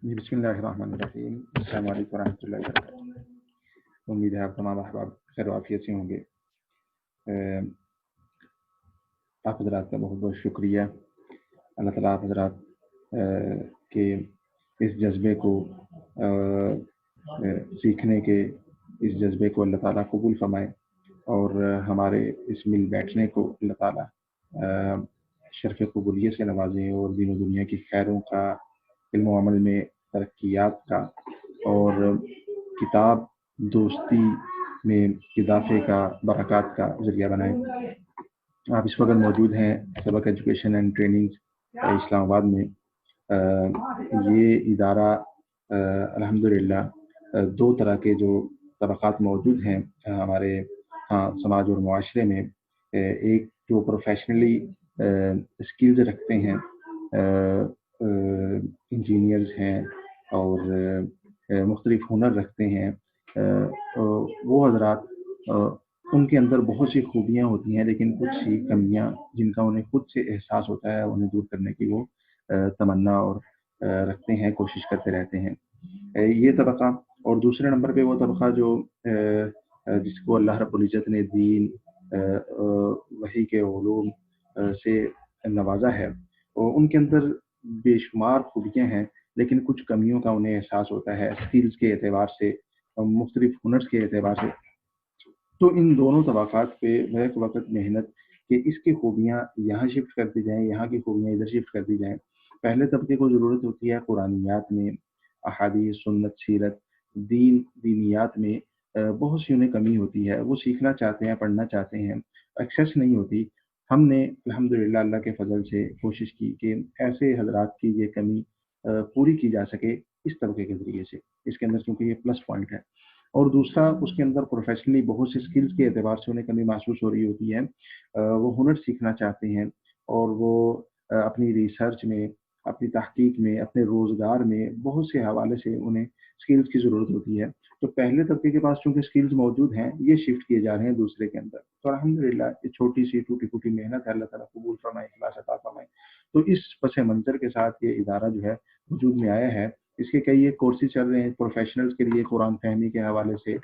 جی بسم اللہ الرحمن الرحیم، السلام علیکم ورحمۃ اللہ وبرکاتہ۔ امید ہے آپ تمام احباب خیر و عافیت سے ہوں گے۔ آپ حضرات کا بہت بہت شکریہ۔ اللہ تعالیٰ آپ حضرات کے اس جذبے کو سیکھنے کے اس جذبے کو اللہ تعالیٰ قبول فرمائے، اور ہمارے اس مل بیٹھنے کو اللہ تعالیٰ شرف قبولیت سے نوازیں، اور دین و دنیا کی خیروں کا، علم و عمل میں ترقیات کا، اور کتاب دوستی میں اضافے کا، برکات کا ذریعہ بنائیں۔ آپ اس وقت موجود ہیں سبق ایجوکیشن اینڈ ٹریننگ اسلام آباد میں۔ یہ ادارہ الحمدللہ دو طرح کے جو طبقات موجود ہیں ہمارے سماج اور معاشرے میں۔ ایک جو پروفیشنلی اسکلز رکھتے ہیں، انجینئرز ہیں اور مختلف ہنر رکھتے ہیں، وہ حضرات ان کے اندر بہت سی خوبیاں ہوتی ہیں، لیکن کچھ سی کمیاں جن کا انہیں خود سے احساس ہوتا ہے، انہیں دور کرنے کی وہ تمنا اور رکھتے ہیں، کوشش کرتے رہتے ہیں، یہ طبقہ۔ اور دوسرے نمبر پہ وہ طبقہ جو جس کو اللہ رب العزت نے دین، وحی کے علوم سے نوازا ہے، اور ان کے اندر بے شمار خوبیاں ہیں، لیکن کچھ کمیوں کا انہیں احساس ہوتا ہے اسکلز کے اعتبار سے، مختلف ہنرز کے اعتبار سے۔ تو ان دونوں طبقات پہ بیک وقت محنت کہ اس کی خوبیاں یہاں شفٹ کر دی جائیں، یہاں کی خوبیاں ادھر شفٹ کر دی جائیں۔ پہلے طبقے کو ضرورت ہوتی ہے قرآنیات میں، احادیث، سنت، سیرت، دینیات میں بہت سی انہیں کمی ہوتی ہے، وہ سیکھنا چاہتے ہیں، پڑھنا چاہتے ہیں، ایکسیس نہیں ہوتی۔ ہم نے الحمدللہ اللہ کے فضل سے کوشش کی کہ ایسے حضرات کی یہ کمی پوری کی جا سکے اس طبقے کے ذریعے سے، اس کے اندر کیونکہ یہ پلس پوائنٹ ہے۔ اور دوسرا اس کے اندر پروفیشنلی بہت سے اسکلز کے اعتبار سے انہیں کمی محسوس ہو رہی ہوتی ہے، وہ ہنر سیکھنا چاہتے ہیں، اور وہ اپنی ریسرچ میں، اپنی تحقیق میں، اپنے روزگار میں بہت سے حوالے سے انہیں اسکلز کی ضرورت ہوتی ہے۔ تو پہلے طبقے کے پاس چونکہ اسکلز موجود ہیں، یہ شفٹ کیے جا رہے ہیں دوسرے کے اندر۔ تو الحمدللہ یہ چھوٹی سی ٹوٹی پھوٹی محنت ہے، اللہ تعالیٰ قبول فرمائے، اخلاص عطا فرمائے۔ تو اس پس منظر کے ساتھ یہ ادارہ جو ہے وجود میں آیا ہے۔ اس کے کئی کورسز چل رہے ہیں پروفیشنلز کے لیے، قرآن فہمی کے حوالے سے،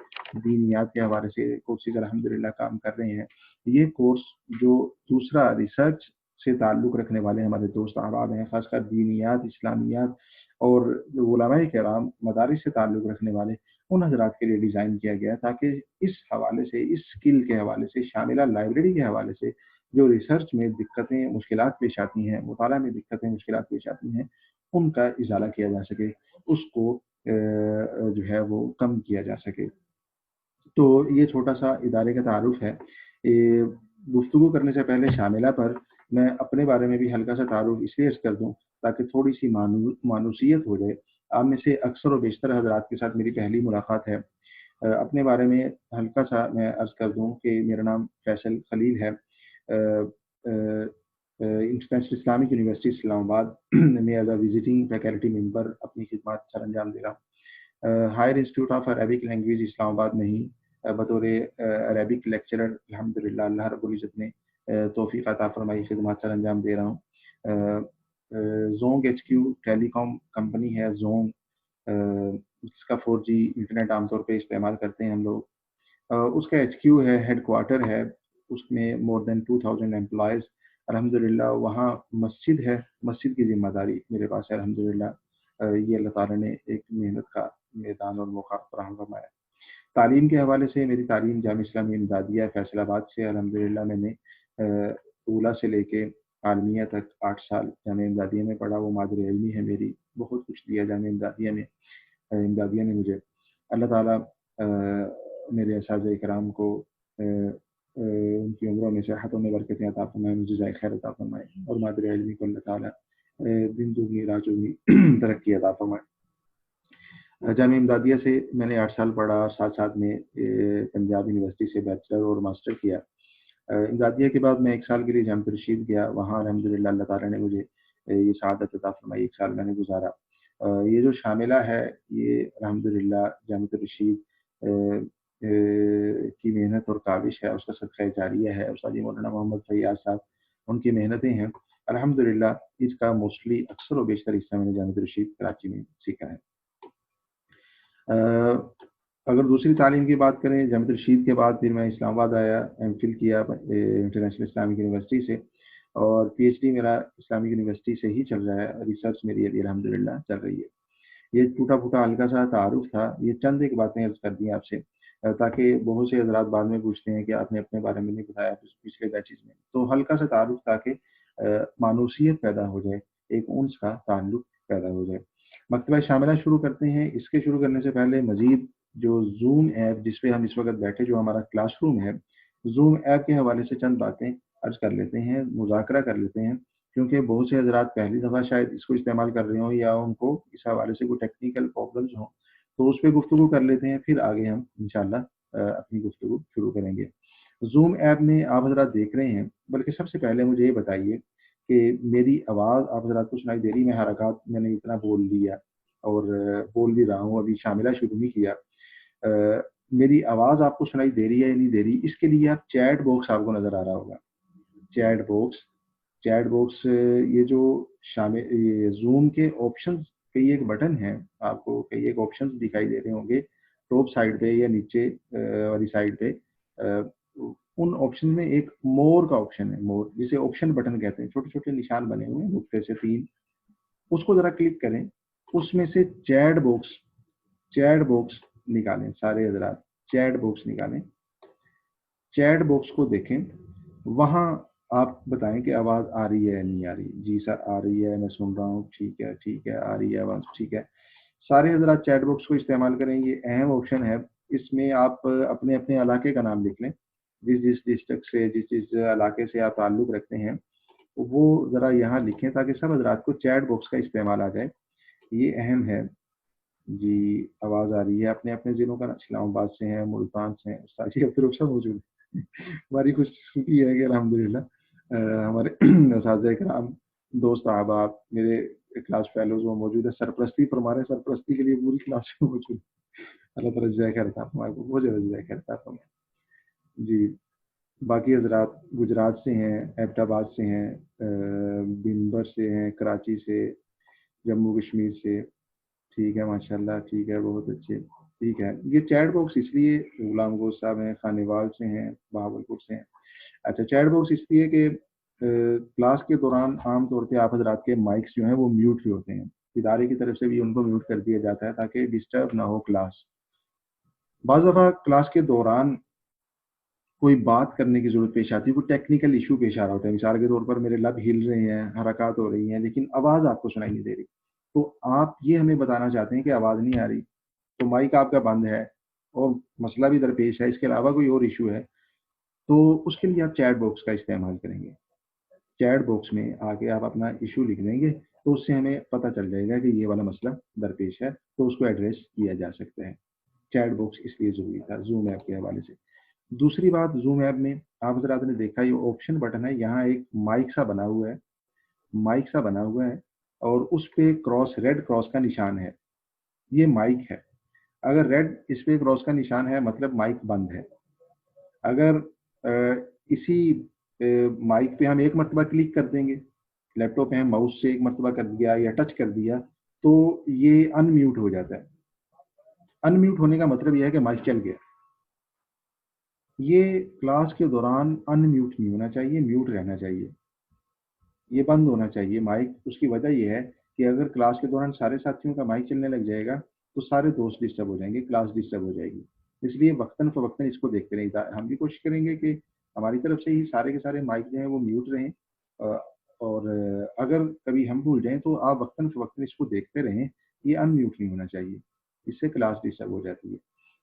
دینیات کے حوالے سے کورسز الحمدللہ کام کر رہے ہیں۔ یہ کورس جو دوسرا ریسرچ سے تعلق رکھنے والے ہمارے دوست احباب ہیں، خاص کر دینیات، اسلامیات اور علماء کرام، مدارس سے تعلق رکھنے والے، ان حضرات کے لیے ڈیزائن کیا گیا تاکہ اس حوالے سے، اس اسکل کے حوالے سے، شاملہ لائبریری کے حوالے سے جو ریسرچ میں دقتیں، مشکلات پیش آتی ہیں، مطالعہ میں دقتیں، مشکلات پیش آتی ہیں، ان کا ازالہ کیا جا سکے، اس کو جو ہے وہ کم کیا جا سکے۔ تو یہ چھوٹا سا ادارے کا تعارف ہے۔ گفتگو کرنے سے پہلے شاملہ پر میں اپنے بارے میں بھی ہلکا سا تعارف اس لیے کر دوں تاکہ تھوڑی سی مانوسیت ہو جائے۔ آپ میں سے اکثر و بیشتر حضرات کے ساتھ میری پہلی ملاقات ہے۔ اپنے بارے میں ہلکا سا میں عرض کر دوں کہ میرا نام فیصل خلیل ہے۔ International Islamic university Islamabad میں as a visiting faculty member اپنی خدمات سر انجام دے رہا ہوں۔ Higher institute of Arabic language Islamabad میں ہی بطور عربک لیکچرر الحمدللہ اللہ رب العزت نے توفیق عطا فرمائی، خدمات سر انجام دے رہا ہوں۔ زونگ ایچ کیو ٹیلی کام کمپنی ہے، زونگ، اس کا 4G انٹرنیٹ عام طور پہ استعمال کرتے ہیں ہم لوگ۔ اس کا ایچ کیو ہے، ہیڈ کوارٹر ہے، اس میں مور دین 2000 امپلائز۔ الحمدللہ وہاں مسجد ہے، مسجد کی ذمہ داری میرے پاس ہے الحمدللہ۔ یہ اللہ تعالیٰ نے ایک محنت کا میدان اور موقع فراہم فرمایا۔ تعلیم کے حوالے سے میری تعلیم جامعہ اسلامیہ امدادیہ فیصل آباد سے الحمدللہ میں نے اولا سے لے کے عالمیہ تک 8 سال جامعہ امدادیہ میں پڑھا، وہ مادر علمی ہے میری، بہت کچھ دیا جامعہ امدادیہ نے مجھے۔ اللہ تعالیٰ میرے اساتذہ کرام کو ان کی عمروں میں صحتوں میں برکتیں عطا فرمائے، مجھے جزائے خیر عطا فرمائے، اور مادر علمی کو اللہ تعالیٰ دن دگنی رات چگنی ترقی عطا فرمائے۔ جامعہ امدادیہ سے میں نے 8 سال پڑھا، ساتھ ساتھ میں پنجاب یونیورسٹی سے بیچلر اور ماسٹر کیا۔ امدادیہ کے بعد میں 1 سال کے لیے جامعہ رشید گیا، وہاں الحمدللہ اللہ تعالیٰ نے مجھے یہ سعادت عطا فرمائی، 1 سال میں نے گزارا۔ یہ جو شاملہ ہے یہ الحمدللہ جامعہ رشید کی محنت اور کاوش ہے، اس کا صدقہ جاریہ ہے، استاد مولانا محمد فیاض صاحب ان کی محنتیں ہیں۔ अल्हम्दुलिल्लाह इसका मोस्टली अक्सर व बेशतर हिस्सा मैंने जामिया रशीद कराची में सीखा है। अगर दूसरी तालीम की बात करें, जामिया रशीद के बाद फिर मैं इस्लामाबाद आया, एमफिल किया इंटरनेशनल इस्लामिक यूनिवर्सिटी से, और पीएचडी मेरा इस्लामिक यूनिवर्सिटी से ही चल रहा है। रिसर्च मेरी अभी अल्हम्दुलिल्लाह चल रही है। ये टूटा-फूटा हल्का सा तारुफ था, ये चंद एक बातें अर्ज़ कर दी आपसे, ताकि बहुत से हज़रात बाद में पूछते हैं कि आपने अपने बारे में नहीं बताया पिछले बैचेज़ में। तो हल्का सा तारुफ ताकि मानूसियत पैदा हो जाए, एक उन्स का ताल्लुक पैदा हो जाए। मकतबा शामिला शुरू करते हैं। इसके शुरू करने से पहले मज़ीद जो ज़ूम ऐप जिस पे हम इस वक़्त बैठे, जो हमारा क्लासरूम है, ज़ूम ऐप के हवाले से चंद बातें अर्ज़ कर लेते हैं, मुज़ाकरा कर लेते हैं, क्योंकि बहुत से हज़रात पहली दफ़ा शायद इसको इस्तेमाल कर रहे हों या उनको इस हवाले से कोई टेक्निकल प्रॉब्लम्स हों, तो उस पे गुफ्तगू कर लेते हैं, फिर आगे हम इंशाअल्लाह अपनी गुफ्तगू शुरू करेंगे। ज़ूम ऐप में आप हज़रात देख रहे हैं, बल्कि सबसे पहले मुझे ये बताइए कि मेरी आवाज़ आप हज़रात को सुनाई दे रही? मैं हरकत मैंने इतना बोल लिया और बोल भी रहा हूँ, अभी शामिला शुरू नहीं किया। मेरी आवाज़ आपको सुनाई दे रही है या नहीं दे रही? इसके लिए आप चैट बॉक्स आपको नज़र आ रहा होगा। चैट बॉक्स ये जो ये ज़ूम के ऑप्शंस कई एक बटन है, आपको कई एक ऑप्शंस दिखाई दे रहे होंगे टॉप साइड पे या नीचे वाली साइड पे। उन ऑप्शन में एक मोर का ऑप्शन है, मोर जिसे ऑप्शन बटन कहते हैं, छोटे-छोटे निशान बने हुए हैं नुक्ते से 3, उसको ज़रा क्लिक करें। उसमें से चैट बॉक्स निकालें, सारे हज़रात चैट बॉक्स निकालें। चैट बॉक्स को देखें, वहाँ आप बताएं कि आवाज़ आ रही है या नहीं आ रही? जी सर आ रही है, मैं सुन रहा हूँ, ठीक है, आ रही है आवाज़, ठीक है। सारे हज़रात चैट बॉक्स को इस्तेमाल करें, ये अहम ऑप्शन है। इसमें आप अपने इलाके का नाम लिख लें, जिस डिस्ट्रिक्ट से, जिस इलाके से आप ताल्लुक़ रखते हैं, वो ज़रा यहाँ लिखें ताकि सब हज़रात को चैट बॉक्स का इस्तेमाल आ जाए, ये अहम है। जी, आवाज़ आ रही है, अपने ज़िलों का इस्लामाबाद से हैं, मुल्तान से हैं, उस्ताद जी अब्दुल रऊफ़ साहब मौजूद हैं। हमारी खुशकिस्मती है कि अल्हम्दुलिल्लाह हमारे उस्ताद इकराम, दोस्त अहबाब, मेरे क्लास फेलोज़ वो मौजूद है, सरपरस्ती फरमा रहे हैं, सरपरस्ती के लिए पूरी क्लास में मौजूद है। अल्लाह ताला जज़ाए खैर अता फरमाए, बहुत ज़्यादा जज़ाए खैर अता फरमाए। जी, बाकी हज़रात गुजरात से हैं, एबटाबाद से हैं, बिम्बर से हैं, कराची से, जम्मू कश्मीर से, ठीक है माशाल्लाह, ठीक है, बहुत अच्छे, ठीक है। ये चैट बॉक्स इसलिए गुलाम गोश्त साहब हैं, खानेवाल से हैं, बहावलपुर से हैं। अच्छा, चैट बॉक्स इसलिए कि क्लास के दौरान आम तौर पे आप हज़रात के माइक्स जो हैं वो म्यूट ही होते हैं। इदारे की तरफ से भी उनको म्यूट कर दिया जाता है ताकि डिस्टर्ब ना हो क्लास। बाज़ दफ़ा क्लास के दौरान कोई बात करने की ज़रूरत पेश आती है, कोई टेक्निकल इशू पेश आ रहा होता है। मिसाल के तौर पर मेरे लब हिल रहे हैं, हरकत हो रही हैं, लेकिन आवाज़ आपको सुनाई नहीं दे रही। तो आप ये हमें बताना चाहते हैं कि आवाज़ नहीं आ रही, तो माइक आपका बंद है और मसला भी दरपेश है, इसके अलावा कोई और इशू है, तो उसके लिए आप चैट बॉक्स का इस्तेमाल करेंगे। चैट बॉक्स में आके आप अपना इशू लिख देंगे, तो उससे हमें पता चल जाएगा कि ये वाला मसला दरपेश है, तो उसको एड्रेस किया जा सकता है। चैट बॉक्स इसलिए ज़रूरी था ज़ूम ऐप के हवाले से। दूसरी बात, ज़ूम ऐप में आप हज़रात ने देखा ये ऑप्शन बटन है, यहाँ एक माइक सा बना हुआ है और उस पे रेड क्रॉस का निशान है, ये माइक है। अगर रेड इस पे क्रॉस का निशान है मतलब माइक बंद है। अगर इसी माइक पे हम एक मरतबा क्लिक कर देंगे, लैपटॉप पे हम माउस से एक मरतबा कर दिया या टच कर दिया, तो ये अनम्यूट हो जाता है। अनम्यूट होने का मतलब ये है कि माइक चल गया। ये क्लास के दौरान अनम्यूट नहीं होना चाहिए, म्यूट रहना चाहिए, ये बंद होना चाहिए माइक। उसकी वजह ये है कि अगर क्लास के दौरान सारे साथियों का माइक चलने लग जाएगा तो सारे दोस्त डिस्टर्ब हो जाएंगे, क्लास डिस्टर्ब हो जाएगी। इसलिए वक्तन फ़वक्तन इसको देखते रहें। हम भी कोशिश करेंगे कि हमारी तरफ से ही सारे के सारे माइक जो हैं वो म्यूट रहें, और अगर कभी हम भूल जाएँ तो आप वक्तन फ़वक्तन इसको देखते रहें, ये अनम्यूट नहीं होना चाहिए, इससे क्लास डिस्टर्ब हो जाती है।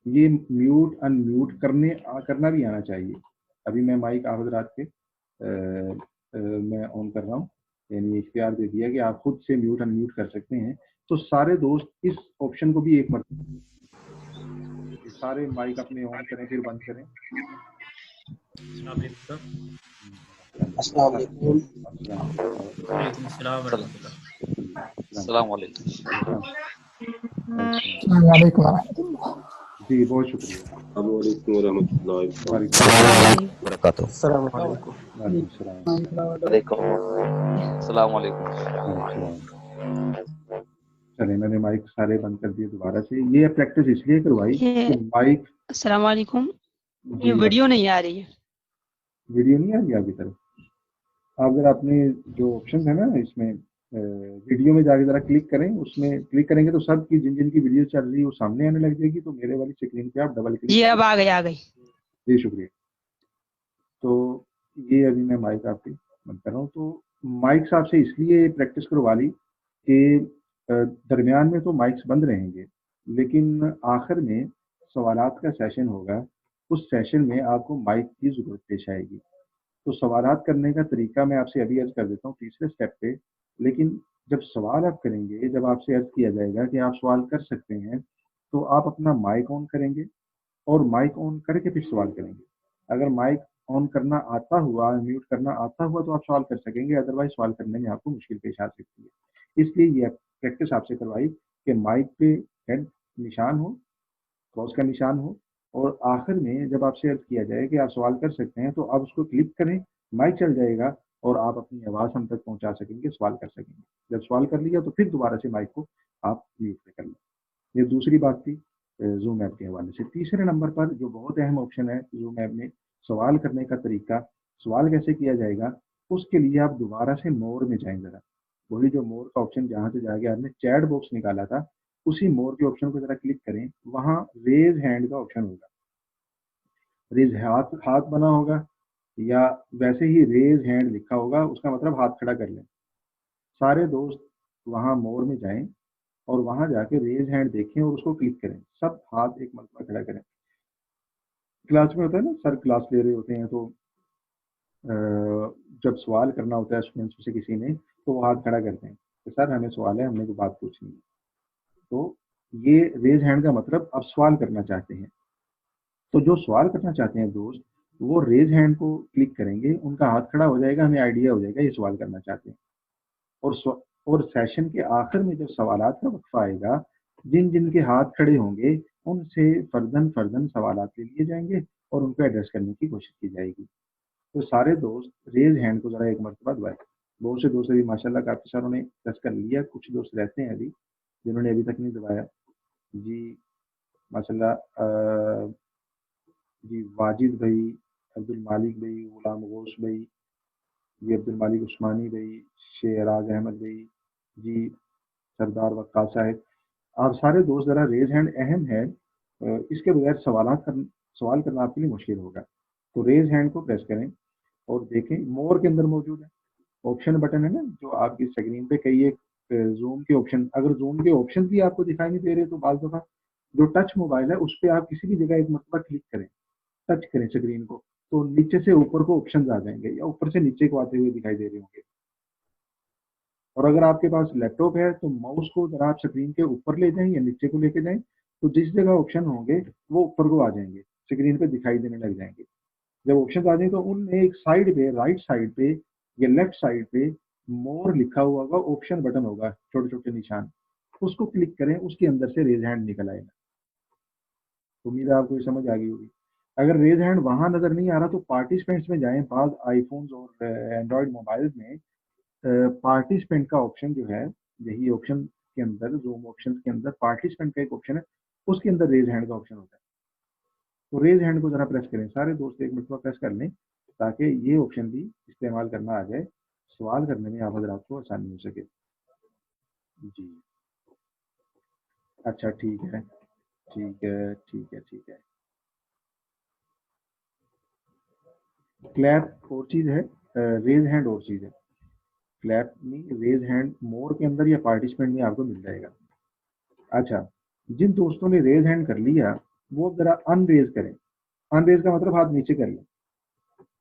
ये म्यूट अनम्यूट करना भी आना चाहिए। अभी मैं माइक आप हज़रात के मैं ऑन कर रहा हूँ, यानी इख्तियार दे दिया कि आप खुद से म्यूट अनम्यूट कर सकते हैं। तो सारे दोस्त इस ऑप्शन को भी एक मरतबा सारे माइक अपने ऑन करें फिर बंद करें। अस्सलाम वालेकुम। जी बहुत शुक्रिया। अस्सलाम वालेकुम वरहमतुल्लाहि वबरकातुहू। अस्सलाम वालेकुम। वालेकुम सलाम। अस्सलाम वालेकुम। चले मैंने माइक सारे बंद कर दिए दोबारा से। ये प्रैक्टिस इसलिए करवाई कि माइक, अस्सलाम वालेकुम, ये जी वीडियो नहीं आ रही है। वीडियो नहीं आ रही आपकी तरफ। आप जरा अपने जो ऑप्शन है ना इसमें वीडियो में जाके जरा क्लिक करें, उसमें क्लिक करेंगे तो सब की जिन जिन की वीडियो चल रही है वो सामने आने लग जाएगी। तो मेरे वाली स्क्रीन पे आप डबल क्लिक जी अब आ गई। जी शुक्रिया। तो ये अभी मैं माइक आपकी बंद कर रहा हूँ। तो माइक साहब से इसलिए प्रैक्टिस करवा ली कि दरमियान में तो माइक्स बंद रहेंगे, लेकिन आखिर में सवालात का सेशन होगा, उस सेशन में आपको माइक की ज़रूरत पेश आएगी। तो सवालात करने का तरीका मैं आपसे अभी अर्ज कर देता हूँ तीसरे स्टेप पे। लेकिन जब सवाल आप करेंगे, जब आपसे अर्ज किया जाएगा कि आप सवाल कर सकते हैं, तो आप अपना माइक ऑन करेंगे और माइक ऑन करके फिर सवाल करेंगे। अगर माइक ऑन करना आता हुआ, म्यूट करना आता हुआ तो आप सवाल कर सकेंगे, अदरवाइज सवाल करने में आपको मुश्किल पेश आ सकती है। इसलिए ये प्रैक्टिस आपसे करवाई कि माइक पे हेड निशान हो, क्रॉस का निशान हो, और आखिर में जब आपसे अर्ज किया जाए कि आप सवाल कर सकते हैं तो आप उसको क्लिक करें, माइक चल जाएगा और आप अपनी आवाज़ हम तक पहुंचा सकेंगे, सवाल कर सकेंगे। जब सवाल कर लिया तो फिर दोबारा से माइक को आप म्यूट पे कर लें। ये दूसरी बात थी जूम ऐप के हवाले से। तीसरे नंबर पर जो बहुत अहम ऑप्शन है जूम ऐप में, सवाल करने का तरीका, सवाल कैसे किया जाएगा, उसके लिए आप दोबारा से मोर में जाएं। जरा वही जो मोर का ऑप्शन जहाँ से जाके आपने चैट बॉक्स निकाला था, उसी मोर के ऑप्शन को जरा क्लिक करें। वहाँ रेज हैंड का ऑप्शन होगा, रेज हाथ हाथ बना होगा, या वैसे ही रेज हैंड लिखा होगा, उसका मतलब हाथ खड़ा कर लें। सारे दोस्त वहाँ मोर में जाएं और वहां जाके रेज हैंड देखें और उसको क्लिक करें। सब हाथ एक मरतबा खड़ा करें। क्लास में होता है ना, सर क्लास ले रहे होते हैं तो जब सवाल करना होता है स्टूडेंट्स में से किसी ने, तो वो हाथ खड़ा करते हैं कि सर हमें सवाल है, हमने कोई बात पूछनी है। तो ये रेज हैंड का मतलब आप सवाल करना चाहते हैं। तो जो सवाल करना चाहते हैं दोस्त, वो रेज हैंड को क्लिक करेंगे, उनका हाथ खड़ा हो जाएगा, हमें आइडिया हो जाएगा ये सवाल करना चाहते हैं। और सेशन के आखिर में जब सवालात का वक्फा आएगा, जिन जिन के हाथ खड़े होंगे उनसे फर्दन फर्दन सवालात ले लिए जाएंगे और उनको एड्रेस करने की कोशिश की जाएगी। तो सारे दोस्त रेज हैंड को जरा एक मरतबा दबाएं। बहुत से दोस्त अभी माशाल्लाह काफ़ी सारों ने प्रेस कर लिया, कुछ दोस्त रहते हैं अभी जिन्होंने अभी तक नहीं दबाया। जी माशाल्लाह, जी वाजिद भाई, अब्दुल मालिक भाई, गुलाम गोश भाई, जी अब्दुल मालिक उस्मानी भाई, शेराज अहमद भाई, जी सरदार वक्कास साहब, आप सारे दोस्त ज़रा रेज हैंड अहम है। इसके बगैर सवाल करना आपके लिए मुश्किल होगा। तो रेज हैंड को प्रेस करें और देखें मोर के अंदर मौजूद है ऑप्शन बटन है ना, जो आपकी स्क्रीन पे कई एक जूम के ऑप्शन, अगर जूम के ऑप्शन भी आपको दिखाई नहीं दे रहे तो बाज़ दफ़ा जो टच मोबाइल है उस पर आप किसी भी जगह एक मरतबा क्लिक करें, टच करें स्क्रीन को, तो नीचे से ऊपर को ऑप्शन आ जाएंगे या ऊपर से नीचे को आते हुए दिखाई दे रहे होंगे। और अगर आपके पास लैपटॉप है तो माउस को जरा आप स्क्रीन के ऊपर ले जाएं या नीचे को लेके जाएं, तो जिस जगह ऑप्शन होंगे वो ऊपर को आ जाएंगे, स्क्रीन पे दिखाई देने लग जाएंगे। जब ऑप्शन आ जाए तो उनमें एक साइड पे, राइट साइड पे या लेफ्ट साइड पे मोर लिखा हुआ होगा, ऑप्शन बटन होगा, छोटे छोटे निशान, उसको क्लिक करें, उसके अंदर से रेज हैंड निकल आएगा। उम्मीद है आपको ये समझ आ गई होगी। अगर रेज हैंड वहां नजर नहीं आ रहा तो पार्टिसिपेंट्स में जाएं। बाद आईफोन्स और एंड्रॉयड मोबाइल में पार्टिसिपेंट का ऑप्शन जो है, यही ऑप्शन के अंदर, जूम ऑप्शन के अंदर पार्टिसिपेंट का एक ऑप्शन है, उसके अंदर रेज हैंड का ऑप्शन होता है। तो रेज हैंड को जरा प्रेस करें, सारे दोस्त एक मिनट प्रेस कर लें ताकि ये ऑप्शन भी इस्तेमाल करना आ जाए, सवाल करने में आप हजरात को आसानी हो सके। जी अच्छा ठीक है, ठीक है, ठीक है, ठीक है। क्लैप और चीज़ है, रेज हैंड और चीज़ है। क्लैप में रेज हैंड मोर के अंदर या पार्टिसिपेंट में आपको मिल जाएगा। अच्छा, जिन दोस्तों ने रेज हैंड कर लिया वो जरा अनरेज करें। अनरेज का मतलब हाथ नीचे कर लें।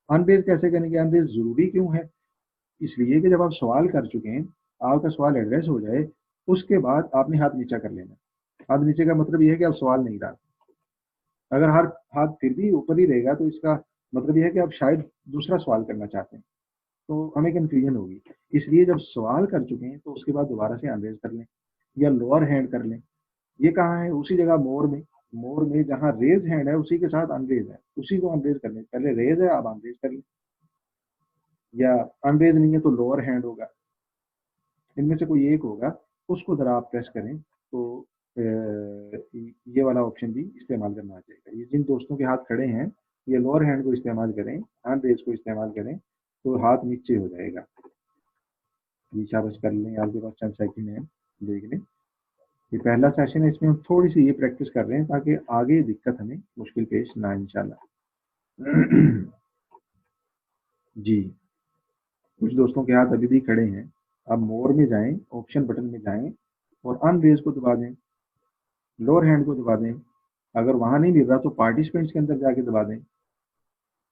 अनरेज कैसे करेंगे? अनरेज जरूरी क्यों है? इसलिए कि जब आप सवाल कर चुके हैं, आपका सवाल एड्रेस हो जाए, उसके बाद आपने हाथ नीचा कर लेना। हाथ नीचे का मतलब यह है कि आप सवाल नहीं रहा। अगर हर हाथ फिर भी ऊपर ही रहेगा तो इसका मतलब यह है कि आप शायद दूसरा सवाल करना चाहते हैं, तो हमें कंफ्यूजन होगी। इसलिए जब सवाल कर चुके हैं तो उसके बाद दोबारा से अनरेज कर लें या लोअर हैंड कर लें। ये कहाँ है? उसी जगह मोर में, मोर में जहाँ रेज हैंड है उसी के साथ अनरेज है, उसी को अनरेज कर लें। पहले रेज है, आप अनरेज कर लें, या अनरेज नहीं है तो लोअर हैंड होगा, इनमें से कोई एक होगा, उसको जरा आप प्रेस करें तो ये वाला ऑप्शन भी इस्तेमाल करना आ जाएगा। ये जिन दोस्तों के हाथ खड़े हैं ये लोअर हैंड को इस्तेमाल करें, अनरेज को इस्तेमाल करें तो हाथ नीचे हो जाएगा। ये शाबाश कर लें, आपके पास चंद सेकंड है देख लें। ये पहला सेशन है, इसमें हम थोड़ी सी ये प्रैक्टिस कर रहे हैं ताकि आगे दिक्कत हमें मुश्किल पेश ना इंशाल्लाह। जी, कुछ दोस्तों के हाथ अभी भी खड़े हैं। अब मोर में जाएं, ऑप्शन बटन में जाएं और अनरेज को दबा दें, लोअर हैंड को दबा दें। अगर वहां नहीं मिल रहा तो पार्टिसिपेंट्स के अंदर जाके दबा दें।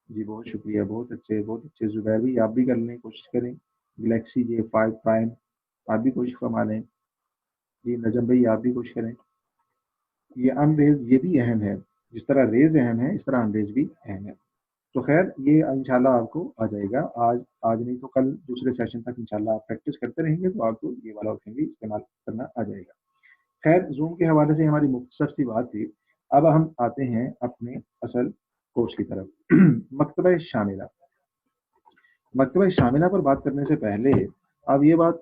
जी बहुत शुक्रिया, बहुत अच्छे जुबैर भाई, आप भी कर लें, कोशिश करें। गैलेक्सी J5 प्राइम आप भी कोशिश फरमा लें। जी नजम भाई आप भी कोशिश करें। ये अनरेज ये भी अहम है, जिस तरह रेज अहम है इस तरह अनरेज भी अहम है। तो खैर ये इंशाल्लाह आपको आ जाएगा, आज नहीं तो कल दूसरे सेशन तक इंशाल्लाह आप प्रैक्टिस करते रहेंगे तो आपको ये वाला ऑप्शन भी इस्तेमाल करना आ जाएगा। खैर जूम के हवाले से हमारी मुख्तसर सी बात थी। अब हम आते हैं अपने असल कोर्स की तरफ। मकतबा शामिला। मकतबा शामिला पर बात करने से पहले अब ये बात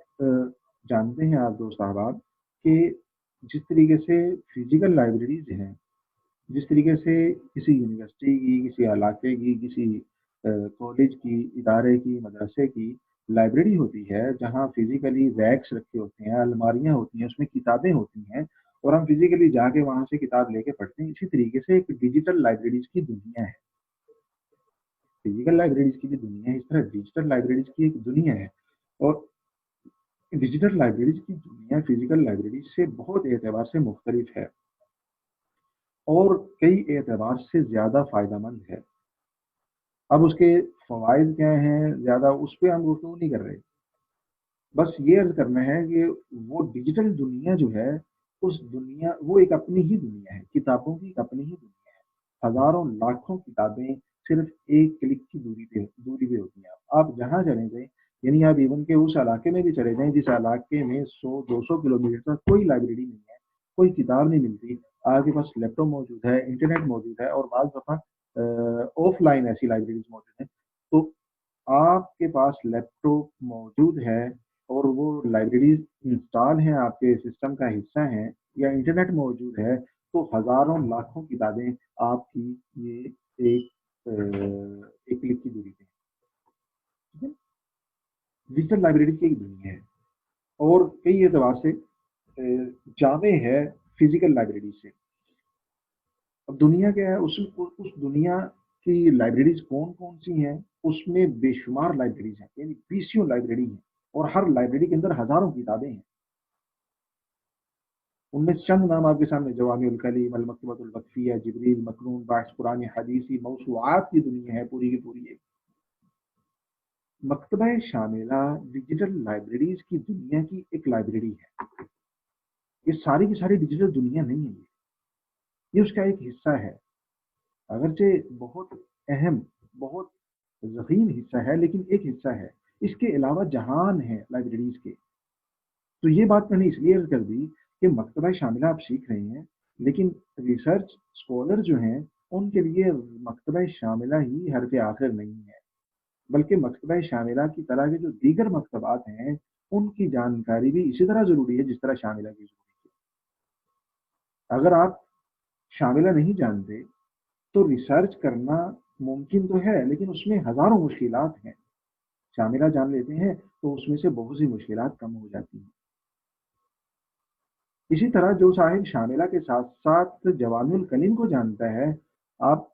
जानते हैं आप दोस्त अहबाब कि जिस तरीके से फिजिकल लाइब्रेरीज हैं, जिस तरीके से किसी यूनिवर्सिटी की, किसी इलाके की, किसी कॉलेज की, इदारे की, मदरसे की लाइब्रेरी होती है जहाँ फिजिकली रैक्स रखे होते हैं, अलमारियाँ होती हैं, उसमें किताबें होती हैं और हम फिजिकली जाके वहाँ से किताब लेके पढ़ते हैं। इसी तरीके से एक डिजिटल लाइब्रेरीज की दुनिया है, फिजिकल लाइब्रेरीज की भी दुनिया है, इस तरह डिजिटल लाइब्रेरीज की एक दुनिया है। और डिजिटल लाइब्रेरीज की दुनिया फिजिकल लाइब्रेरीज से बहुत एतबार से मुख्तलिफ है और कई एतबार से ज़्यादा फ़ायदेमंद है। अब उसके फ़वाइद क्या हैं, ज़्यादा उस पर हम गुफ्तगू नहीं कर रहे, बस ये अर्ज करना है कि वो डिजिटल दुनिया जो है, उस दुनिया वो एक अपनी ही दुनिया है, किताबों की एक अपनी ही दुनिया है। हज़ारों लाखों किताबें सिर्फ एक क्लिक की दूरी पे होती हैं। आप जहाँ चले जाएँ, यानी आप इवन के उस इलाके में भी चले जाएँ जिस इलाके में 100-200 किलोमीटर तक कोई लाइब्रेरी नहीं है, कोई किताब नहीं मिलती, आपके पास लैपटॉप मौजूद है, इंटरनेट मौजूद है और बाज़ दफ़ा ऑफलाइन ऐसी लाइब्रेरीज मौजूद हैं। तो आपके पास लैपटॉप मौजूद है और वो लाइब्रेरीज इंस्टॉल हैं, आपके सिस्टम का हिस्सा हैं, या इंटरनेट मौजूद है, तो हज़ारों लाखों किताबें आपकी ये एक एक क्लिक की दूरी पे है। ठीक है? डिजिटल लाइब्रेरी की एक दुनिया है और कई एतबार से जामे है फिजिकल लाइब्रेरी से। अब दुनिया क्या है, उस दुनिया की लाइब्रेरीज कौन कौन सी हैं, उसमें बेशुमार लाइब्रेरीज हैं, यानी बीसियों लाइब्रेरी हैं और हर लाइब्रेरी के अंदर हजारों किताबें हैं। उनमें चंद नाम आपके सामने, जवामिउल कलीम, अल मकतबतुल वक्फिया, जिब्रील मकनून, बाहिस कुरानी हदीसी, मौसूआत की दुनिया है पूरी की पूरी एक। मकतबा शामिला डिजिटल लाइब्रेरीज की दुनिया की एक लाइब्रेरी है। ये सारी की सारी डिजिटल दुनिया नहीं है, ये उसका एक हिस्सा है, अगरचे बहुत अहम, बहुत ज़ख़ीम हिस्सा है, लेकिन एक हिस्सा है। इसके अलावा जहान है लाइब्रेरीज के। तो ये बात मैंने इसलिए अर्ज कर दी कि मकतबा शामिला आप सीख रहे हैं, लेकिन रिसर्च स्कॉलर जो हैं उनके लिए मकतबा शामिला ही हरफ आखिर नहीं है, बल्कि मकतबा शामिला की तरह के जो दीगर मकतबात हैं उनकी जानकारी भी इसी तरह ज़रूरी है जिस तरह शामिला की ज़रूरी है। अगर आप शामिला नहीं जानते तो रिसर्च करना मुमकिन तो है, लेकिन उसमें हज़ारों मुश्किलात हैं। शामिला जान लेते हैं तो उसमें से बहुत सी मुश्किलात कम हो जाती हैं। इसी तरह जो साहिब शामिला के साथ साथ जवामिउल कलीम को जानता है, आप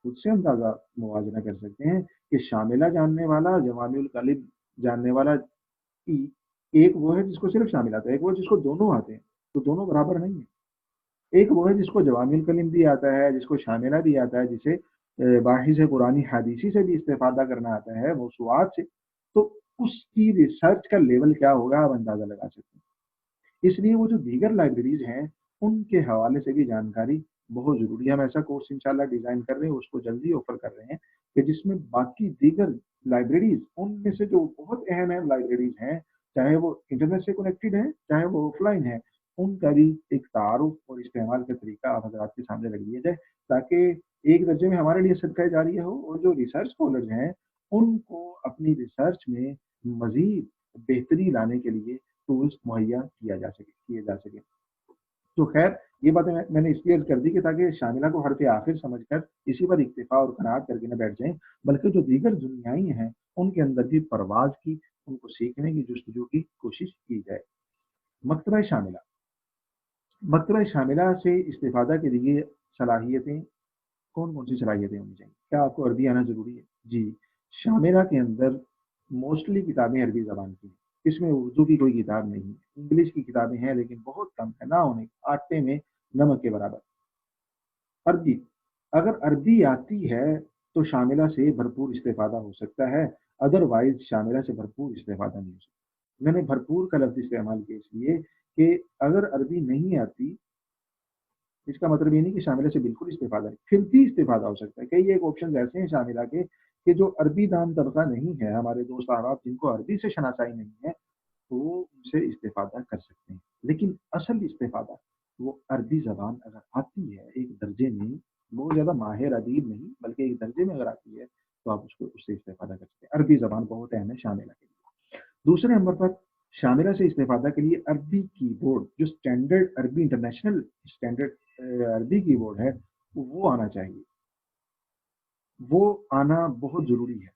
खुद से अंदाज़ा मुवाज़ना कर सकते हैं कि शामिला जानने वाला और जवामिउल कलीम जानने वाला की एक वो है जिसको सिर्फ शामिल आता है, एक वो जिसको दोनों आते हैं, तो दोनों बराबर नहीं है। एक वो है जिसको जवामिउल कलीम भी आता है, जिसको शामिला भी आता है, जिसे बाहिस कुरानी हदीसी से भी इस्तेफादा करना आता है, मौसूआत से, तो उसकी रिसर्च का लेवल क्या होगा आप अंदाज़ा लगा सकते हैं। इसलिए वो जो दीगर लाइब्रेरीज हैं उनके हवाले से भी जानकारी बहुत ज़रूरी है। हम ऐसा कोर्स इंशाल्लाह डिज़ाइन कर रहे हैं, उसको जल्दी ऑफर कर रहे हैं कि जिसमें बाकी दीगर लाइब्रेरीज, उनमें से जो बहुत अहम अहम लाइब्रेरीज हैं, चाहे वो इंटरनेट से कनेक्टेड है, चाहे वो ऑफलाइन है, उनका भी एक तारुफ और इस्तेमाल का तरीका आप हजरात के सामने रख दिया जाए, ताकि एक दर्जे में हमारे लिए सदका जारिया हो, और जो रिसर्च स्कॉलर्स हैं उनको अपनी रिसर्च में मजीद बेहतरी लाने के लिए टूल्स मुहैया किए जा सके। तो खैर ये बातें मैंने इसलिए अर्ज कर दी कि ताकि शामिला को हरफ आखिर समझकर इसी पर इक्तिफा और कनात करके न बैठ जाएं, बल्कि जो दीगर दुनियाई हैं उनके अंदर भी परवाज की, उनको सीखने की जुस्तजू की कोशिश की जाए। मकतबा शामिला, मकतबा शामिला से इस्तिफादा के लिए सलाहियतें, कौन कौन सी सलाहियतें होनी चाहिए? क्या आपको अरबी आना ज़रूरी है? जी, शामिला के अंदर मोस्टली किताबें अरबी ज़बान की हैं, इसमें उर्दू की कोई किताब नहीं है। इंग्लिश की किताबें हैं लेकिन बहुत कम है, ना होने, आटे में नमक के बराबर। अरबी, अगर अरबी आती है तो शामिला से भरपूर इस्तेफादा हो सकता है, अदरवाइज शामिला से भरपूर इस्तेफादा नहीं हो सकता। मैंने भरपूर का लफ्ज़ इस्तेमाल किया इसलिए कि अगर अरबी नहीं आती, इसका मतलब ये नहीं कि शामिला से बिल्कुल इस्तेफादा नहीं, फिर भी इस्तेफादा हो सकता है। कई एक ऑप्शन ऐसे हैं शामिला के कि जो अरबी दान तबका नहीं है, हमारे दोस्त अहबाब जिनको अरबी से शनासाई नहीं है, तो वो उनसे इस्तेफादा कर सकते हैं। लेकिन असल इस्तेफादा वो अरबी ज़बान अगर आती है एक दर्जे में, बहुत ज़्यादा माहिर अदीब नहीं बल्कि एक दर्जे में अगर आती है, तो आप उससे इस्तेफादा कर सकते हैं। अरबी ज़बान बहुत अहम है शामिला के लिए। दूसरे नंबर पर शामिला से इस्तेफादा के लिए अरबी कीबोर्ड, जो स्टैंडर्ड अरबी इंटरनेशनल स्टैंडर्ड अरबी कीबोर्ड है, वो आना चाहिए। वो आना बहुत ज़रूरी है।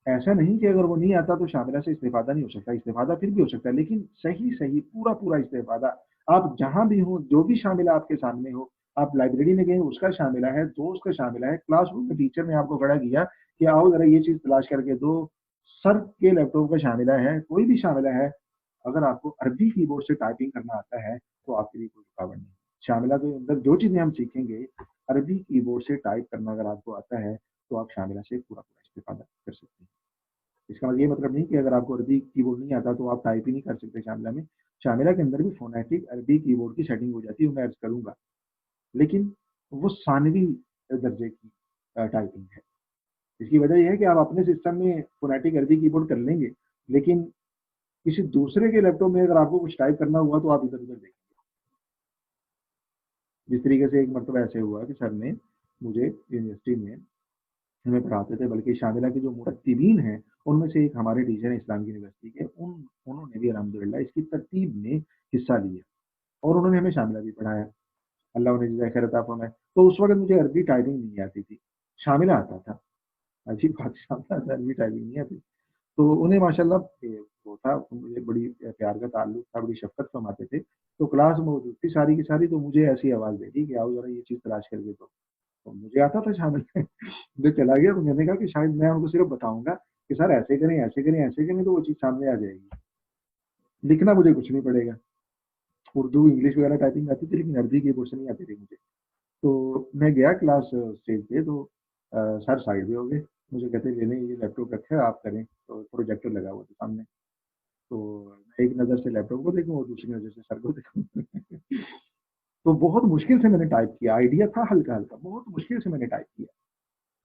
ऐसा नहीं कि अगर वो नहीं आता तो शामिला से इस्तेफादा नहीं हो सकता, इस्तेफादा फिर भी हो सकता है, लेकिन सही सही पूरा पूरा इस्तेफादा। आप जहां भी हो, जो भी शामिला आपके सामने हो, आप लाइब्रेरी में गए उसका शामिला है, दोस्त का शामिला है, क्लासरूम में टीचर ने आपको खड़ा किया कि आओ जरा ये चीज तलाश करके दो, सर के लैपटॉप का शामिला है, कोई भी शामिला है, अगर आपको अरबी कीबोर्ड से टाइपिंग करना आता है तो आपके लिए कोई रुकावट नहीं। शामिला के अंदर जो चीजें हम सीखेंगे, अरबी कीबोर्ड से टाइप करना अगर आपको आता है तो आप शामिला से पूरा पूरा इस्तेफादा कर सकते हैं। इसका ये मतलब नहीं कि अगर आपको अरबी कीबोर्ड नहीं आता तो आप टाइप ही नहीं कर सकते शामिला में। शामिला के अंदर भी फोनेटिक अरबी कीबोर्ड की सेटिंग हो जाती है, मैं अर्ज करूंगा, लेकिन वो सानवी दर्जे की टाइपिंग है। इसकी वजह यह है कि आप अपने सिस्टम में फोनेटिक अरबी कीबोर्ड कर लेंगे, लेकिन किसी दूसरे के लैपटॉप में अगर आपको कुछ टाइप करना हुआ तो आप इधर उधर देखेंगे। जिस तरीके से एक मरतबा ऐसे हुआ कि सर ने मुझे यूनिवर्सिटी में हमें पढ़ाते थे, बल्कि शामिला के जो मुरत्तिबीन हैं उनमें से एक हमारे टीचर हैं इस्लाम की यूनिवर्सिटी के, उन्होंने भी अल्हम्दुलिल्लाह इसकी तरतीब में हिस्सा लिया और उन्होंने हमें शामिला भी पढ़ाया, अल्लाह उन्हें जज़ाए खैर अता फरमाए। तो उस वक्त मुझे अरबी टाइपिंग नहीं आती थी, शामिला आता था। अजीब बात, शामिला आता, अरबी टाइपिंग नहीं आती। तो उन्हें माशाल्लाह वो था, मुझे बड़ी प्यार का ताल्लुक था, बड़ी शफ़क़त फरमाते थे। तो क्लास मौजूद थी सारी की सारी, तो मुझे ऐसी आवाज़ दे दी कि आओ ज़रा ये चीज़ तलाश करके दो। तो मुझे आता था शामिल मैं चला गया, तो मैंने कहा कि शायद मैं उनको सिर्फ बताऊंगा कि सर ऐसे करें ऐसे करें ऐसे करें, तो वो चीज़ सामने आ जाएगी, लिखना मुझे कुछ नहीं पड़ेगा। उर्दू इंग्लिश वगैरह टाइपिंग आती थी लेकिन अरबी कीबोर्ड से नहीं आती थी मुझे। तो मैं गया क्लास स्टेज पे, तो सर साइड पे हो गए, मुझे कहते लेने ये लैपटॉप रखा है आप करें, तो प्रोजेक्टर लगा हुआ था सामने। तो मैं एक नज़र से लैपटॉप को देखूँ और दूसरी नज़र से सर को देखूँ तो बहुत मुश्किल से मैंने टाइप किया, आइडिया था हल्का हल्का, बहुत मुश्किल से मैंने टाइप किया।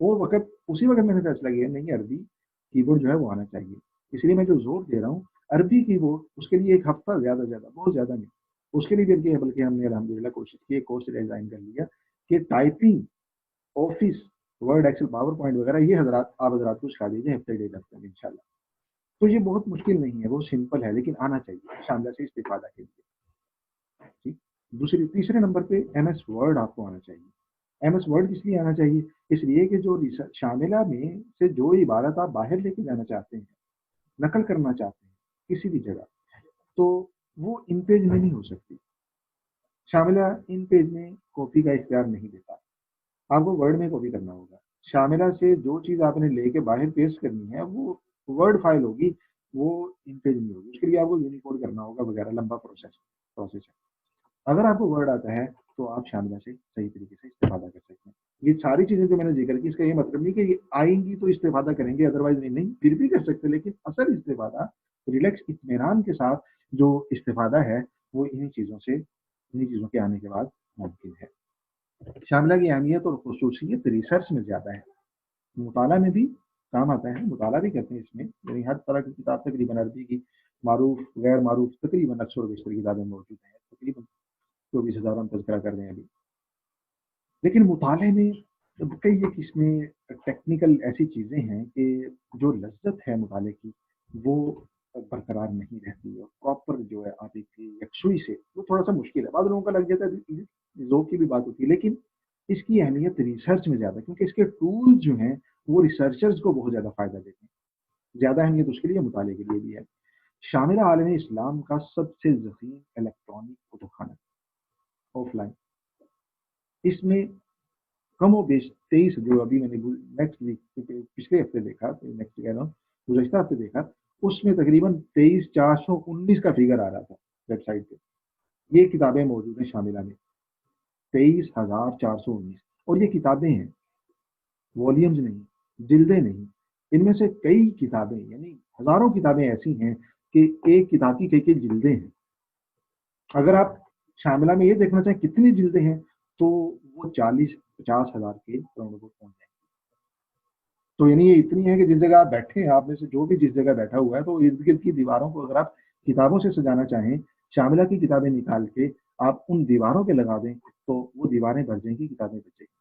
वो वक़्त, उसी वक़्त मैंने फैसला किया नहीं, अरबी कीबोर्ड जो है वो आना चाहिए। इसलिए मैं जो ज़ोर दे रहा हूँ अरबी कीबोर्ड, उसके लिए 1 हफ़्ता ज़्यादा, बहुत ज़्यादा नहीं। उसके लिए बल्कि हमने अल्हम्दुलिल्लाह कोशिश की, एक कोर्स डिज़ाइन कर लिया कि typing, office, Word, Excel, PowerPoint वगैरह ये हज़रात आप हज़रात को सिखा दीजिए हफ़्ते डेढ़ हफ़्ते में इंशाअल्लाह। तो ये बहुत मुश्किल नहीं है, वो सिंपल है, लेकिन आना चाहिए शामिला से इस्तिफ़ादा के लिए। ठीक। तीसरे नंबर पे एमएस वर्ड आपको आना चाहिए। एमएस वर्ड किस लिए आना चाहिए? इसलिए कि जो शामिला में से जो इबारत आप बाहर लेके जाना चाहते हैं, नकल करना चाहते हैं किसी भी जगह, तो वो इन पेज में नहीं हो सकती। शामिला इन पेज में कॉपी का इख्तियार नहीं देता, आपको वर्ड में कॉपी करना होगा। शामिला से जो चीज़ आपने लेके बाहर पेस्ट करनी है वो वर्ड फाइल होगी, वो इन पेज में होगी। उसके लिए आपको यूनिकोड करना होगा वगैरह, लंबा प्रोसेस है। अगर आपको वर्ड आता है तो आप शामिला से सही तरीके से इस्तेफादा कर सकते हैं। ये सारी चीज़ें जो मैंने ज़िक्र की, इसका ये मतलब नहीं कि ये आएँगी तो इस्तेफादा करेंगे, अदरवाइज़ नहीं, फिर भी कर सकते हैं, लेकिन असल इस्तेफादा रिलैक्स इत्मीनान के साथ जो इस्तेफादा है वो इन्हीं चीज़ों के आने के बाद मुमकिन है। शामिला की अहमियत और ख़ुसूसियत रिसर्च में ज़्यादा है, मुताला में भी काम आता है, मुताला भी करते हैं इसमें, यानी हर तरह की किताब तकरीबन अरबी की मारूफ गैर मारूफ तकरीबन अक्सर व बेशतर किताबें मौजूद हैं, तकरीबन 24,000 हम तज़किरा कर रहे हैं अभी। लेकिन मुताले में कई एक इसमें टेक्निकल ऐसी चीज़ें हैं कि जो लज्जत है मुताले की वो बरकरार नहीं रहती, और प्रॉपर जो है आप एक यकसुई से वो थोड़ा सा मुश्किल है। बाद लोगों का लग जाता है, ज़ौक़ की भी बात होती है, लेकिन इसकी अहमियत रिसर्च में ज़्यादा है, क्योंकि इसके टूल्स जो हैं वो रिसर्चर्स को बहुत ज़्यादा फ़ायदा देते हैं। ज़्यादा अहमियत उसके लिए मुताले के लिए भी है। शामिला आलम इस्लाम का सबसे ज़ख़ीम इलेक्ट्रॉनिक कुतुबखाना ऑफलाइन, इसमें कम व बेश 23 जो अभी मैंने नेक्स्ट वीक पिछले हफ्ते देखा, नेक्स्ट कह रहा हूँ गुज़श्ता हफ्ते देखा, उसमें तकरीबन 23,419 का फिगर आ रहा था वेबसाइट पे। ये किताबें मौजूद हैं शामिला में 23,419, और ये किताबें हैं, वॉल्यूम्स नहीं, जिल्दें नहीं। इनमें से कई किताबें यानी हज़ारों किताबें ऐसी हैं कि एक किताब की कई जिल्दें हैं। अगर आप शामिला में ये देखना चाहें कितनी जिल्दें हैं तो वो 40-50 हज़ार के राउंड पहुंच जाएंगे। तो यानी ये इतनी है कि जिस जगह आप बैठे हैं, आप में से जो भी जिस जगह बैठा हुआ है, तो इर्द गिर्द की दीवारों को अगर आप किताबों से सजाना चाहें, शामिला की किताबें निकाल के आप उन दीवारों पे लगा दें तो वो दीवारें भर जाएंगी, किताबें भर जाएंगी।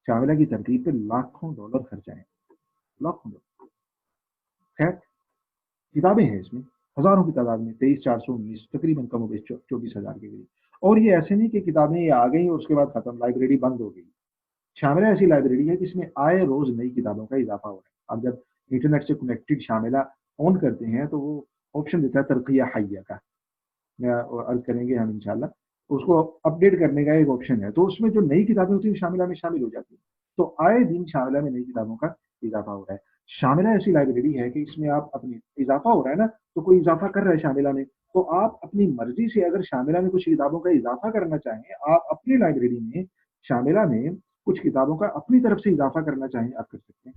शामिला की तरतीब पे लाखों डॉलर खर्च आए, लाखों डॉलर। खैर किताबें हैं इसमें हज़ारों की तादाद में, 23,419 तकरीबन कम बेश 24,000 के करीब। और ये ऐसे नहीं कि किताबें ये आ गई और उसके बाद खत्म, लाइब्रेरी बंद हो गई। शामिला ऐसी लाइब्रेरी है जिसमें आए रोज नई किताबों का इजाफा हो रहा है। आप जब इंटरनेट से कनेक्टेड शामिला ऑन करते हैं तो वो ऑप्शन देता है तरक़िया हय्या का, अर्ज करेंगे हम इंशाल्लाह, उसको अपडेट करने का एक ऑप्शन है। तो उसमें जो नई किताबें होती हैं शामिला में शामिल हो जाती हैं। तो आए दिन शामिला में नई किताबों का इजाफा हो रहा है। शामिला ऐसी लाइब्रेरी है कि इसमें आप अपनी इजाफा हो रहा है ना, तो कोई इजाफा कर रहा है शामिला में, तो आप अपनी मर्जी से अगर शामिला में कुछ किताबों का इजाफा करना चाहें, आप अपनी लाइब्रेरी में शामिला में कुछ किताबों का अपनी तरफ से इजाफा करना चाहें, आप कर सकते हैं।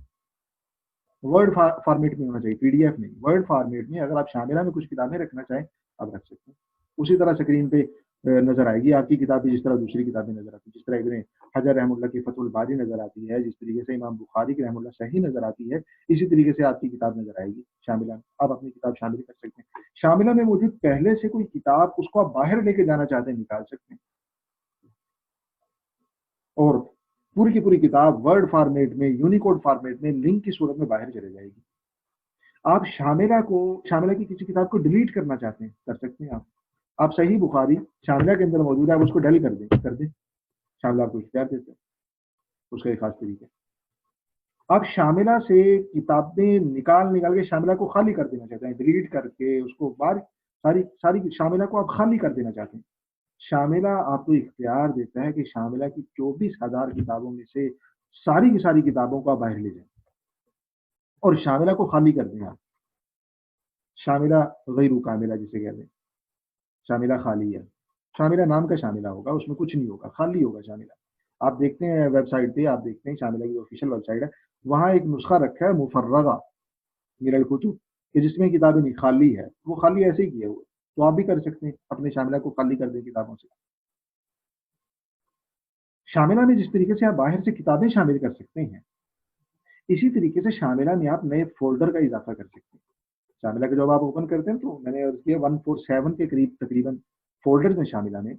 वर्ड फॉर्मेट में होना चाहिए, पीडीएफ नहीं, वर्ड फॉर्मेट में अगर आप शामिला में कुछ किताबें रखना चाहें आप रख सकते हैं। उसी तरह स्क्रीन पे नजर आएगी आपकी किताबें, जिस तरह दूसरी किताबें नजर आती है। जिस तरह इब्न हजर रहमतुल्लाह की फतहुल बारी नजर आती है, जिस तरीके से इमाम बुखारी की रहमतुल्लाह सही नजर आती है, इसी तरीके से आपकी किताब नजर आएगी शामिला में। आप अपनी किताब शामिल कर सकते हैं। शामिला में मौजूद पहले से कोई किताब उसको आप बाहर लेके जाना चाहते हैं, निकाल सकते हैं, और पूरी की पूरी किताब वर्ड फॉर्मेट में, यूनिकोड फॉर्मेट में, लिंक की सूरत में बाहर चले जाएगी। आप शामिला की किसी किताब को डिलीट करना चाहते हैं, कर सकते हैं। आप सही बुखारी शामिला के अंदर मौजूद है, आप उसको डिलीट कर दें, शामिला आपको इख्तियार देते हैं, उसका एक खास तरीका। आप शामिला से किताबें निकाल के शामिला को खाली कर देना चाहते हैं, डिलीट करके उसको बाहर सारी शामिला को आप खाली कर देना चाहते हैं। शामिला आपको इख्तियार देता है कि शामिला की 24,000 किताबों में से सारी की सारी किताबों को आप बाहर ले जाएं और शामिला को खाली कर दें। आप शामिला गैरु कामिला जिसे कहते हैं, शामिला खाली है। शामिला नाम का शामिला होगा, उसमें कुछ नहीं होगा, खाली होगा शामिला। आप देखते हैं वेबसाइट पे, आप देखते हैं शामिला की ऑफिशियल वेबसाइट है, वहां एक नुस्खा रखा है मुफर्रगा मिनल कुतुब कि जिसमें किताबें नहीं, खाली है, वो खाली ऐसे ही किया हुआ। तो आप भी कर सकते हैं, अपने शामिला को खाली कर दें किताबों से। शामिला में जिस तरीके से आप बाहर से किताबें शामिल कर सकते हैं, इसी तरीके से शामिला में आप नए फोल्डर का इजाफा कर सकते हैं। शामिला का जब आप ओपन करते हैं तो मैंने अर्ज किया 147 के करीब तकरीबन फोल्डर्स हैं शामिला में।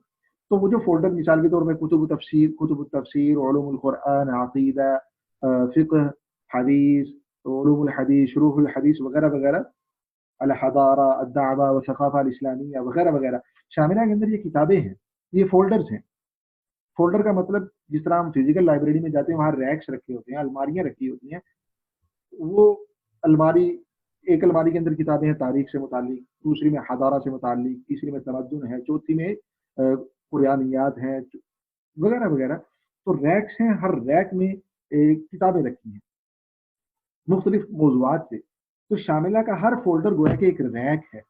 तो वो जो फोल्डर मिसाल के तौर में कुतुब तफसीर, उलूमुल कुरान, अकीदा, फिक्ह, हदीस, उलूमुल हदीस, शुरूहुल हदीस वगैरह वगैरह, अल हदारा, अद-दावा व सकाफा अल इस्लामिया वगैरह वगैरह, शामिला के अंदर ये किताबें हैं, ये फोल्डर्स हैं। फोल्डर का मतलब जिस तरह हम फिजिकल लाइब्रेरी में जाते हैं वहां रैक्स रखे होते हैं, अलमारियां रखी होती हैं, वो अलमारी, एक अलमारी के अंदर किताबें हैं तारीख से मुतालिक, दूसरी में हदारा से मुतालिक, तीसरी में तमद्दुन है, चौथी में कुरानियात हैं वगैरह वगैरह। तो रैक्स हैं, हर रैक में किताबें रखी हैं मुख्तलिफ मौज़ूआत से। तो शामिला का हर फोल्डर गोया कि एक रैक है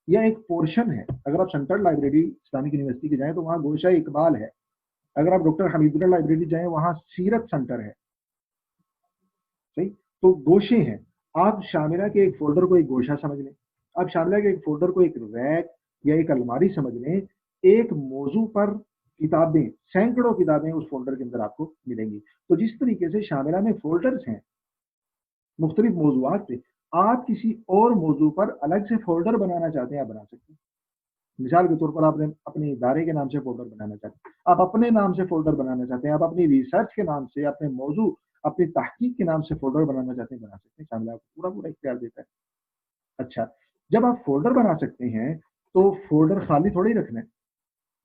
या एक पोर्शन है। अगर आप सेंट्रल लाइब्रेरी इस्लामिक यूनिवर्सिटी के जाएं तो वहाँ गोशा इकबाल है, अगर आप डॉक्टर हमीदुल्लाह लाइब्रेरी जाएं वहाँ सीरत सेंटर है, सही। तो गोशे हैं। आप शामिला के एक फोल्डर को एक गोशा समझ लें, आप शामिला के एक फोल्डर को एक रैक या एक अलमारी समझ लें। एक मौजू पर किताबें, सैकड़ों किताबें उस फोल्डर के अंदर आपको मिलेंगी। तो जिस तरीके से शामिला में फोल्डर्स हैं मुख्तलिफ मौजूआत पे, آپ کسی اور موضوع پر الگ سے فولڈر بنانا چاہتے ہیں، آپ بنا سکتے ہیں. مثال کے طور پر آپ اپنے ادارے کے نام سے فولڈر بنانا چاہتے ہیں، آپ اپنے نام سے فولڈر بنانا چاہتے ہیں، آپ اپنی ریسرچ کے نام سے، اپنے موضوع، اپنی تحقیق کے نام سے فولڈر بنانا چاہتے ہیں، بنا سکتے ہیں. شاملہ آپ کو پورا اختیار دیتا ہے. اچھا، جب آپ فولڈر بنا سکتے ہیں تو فولڈر خالی تھوڑی رکھنا ہے،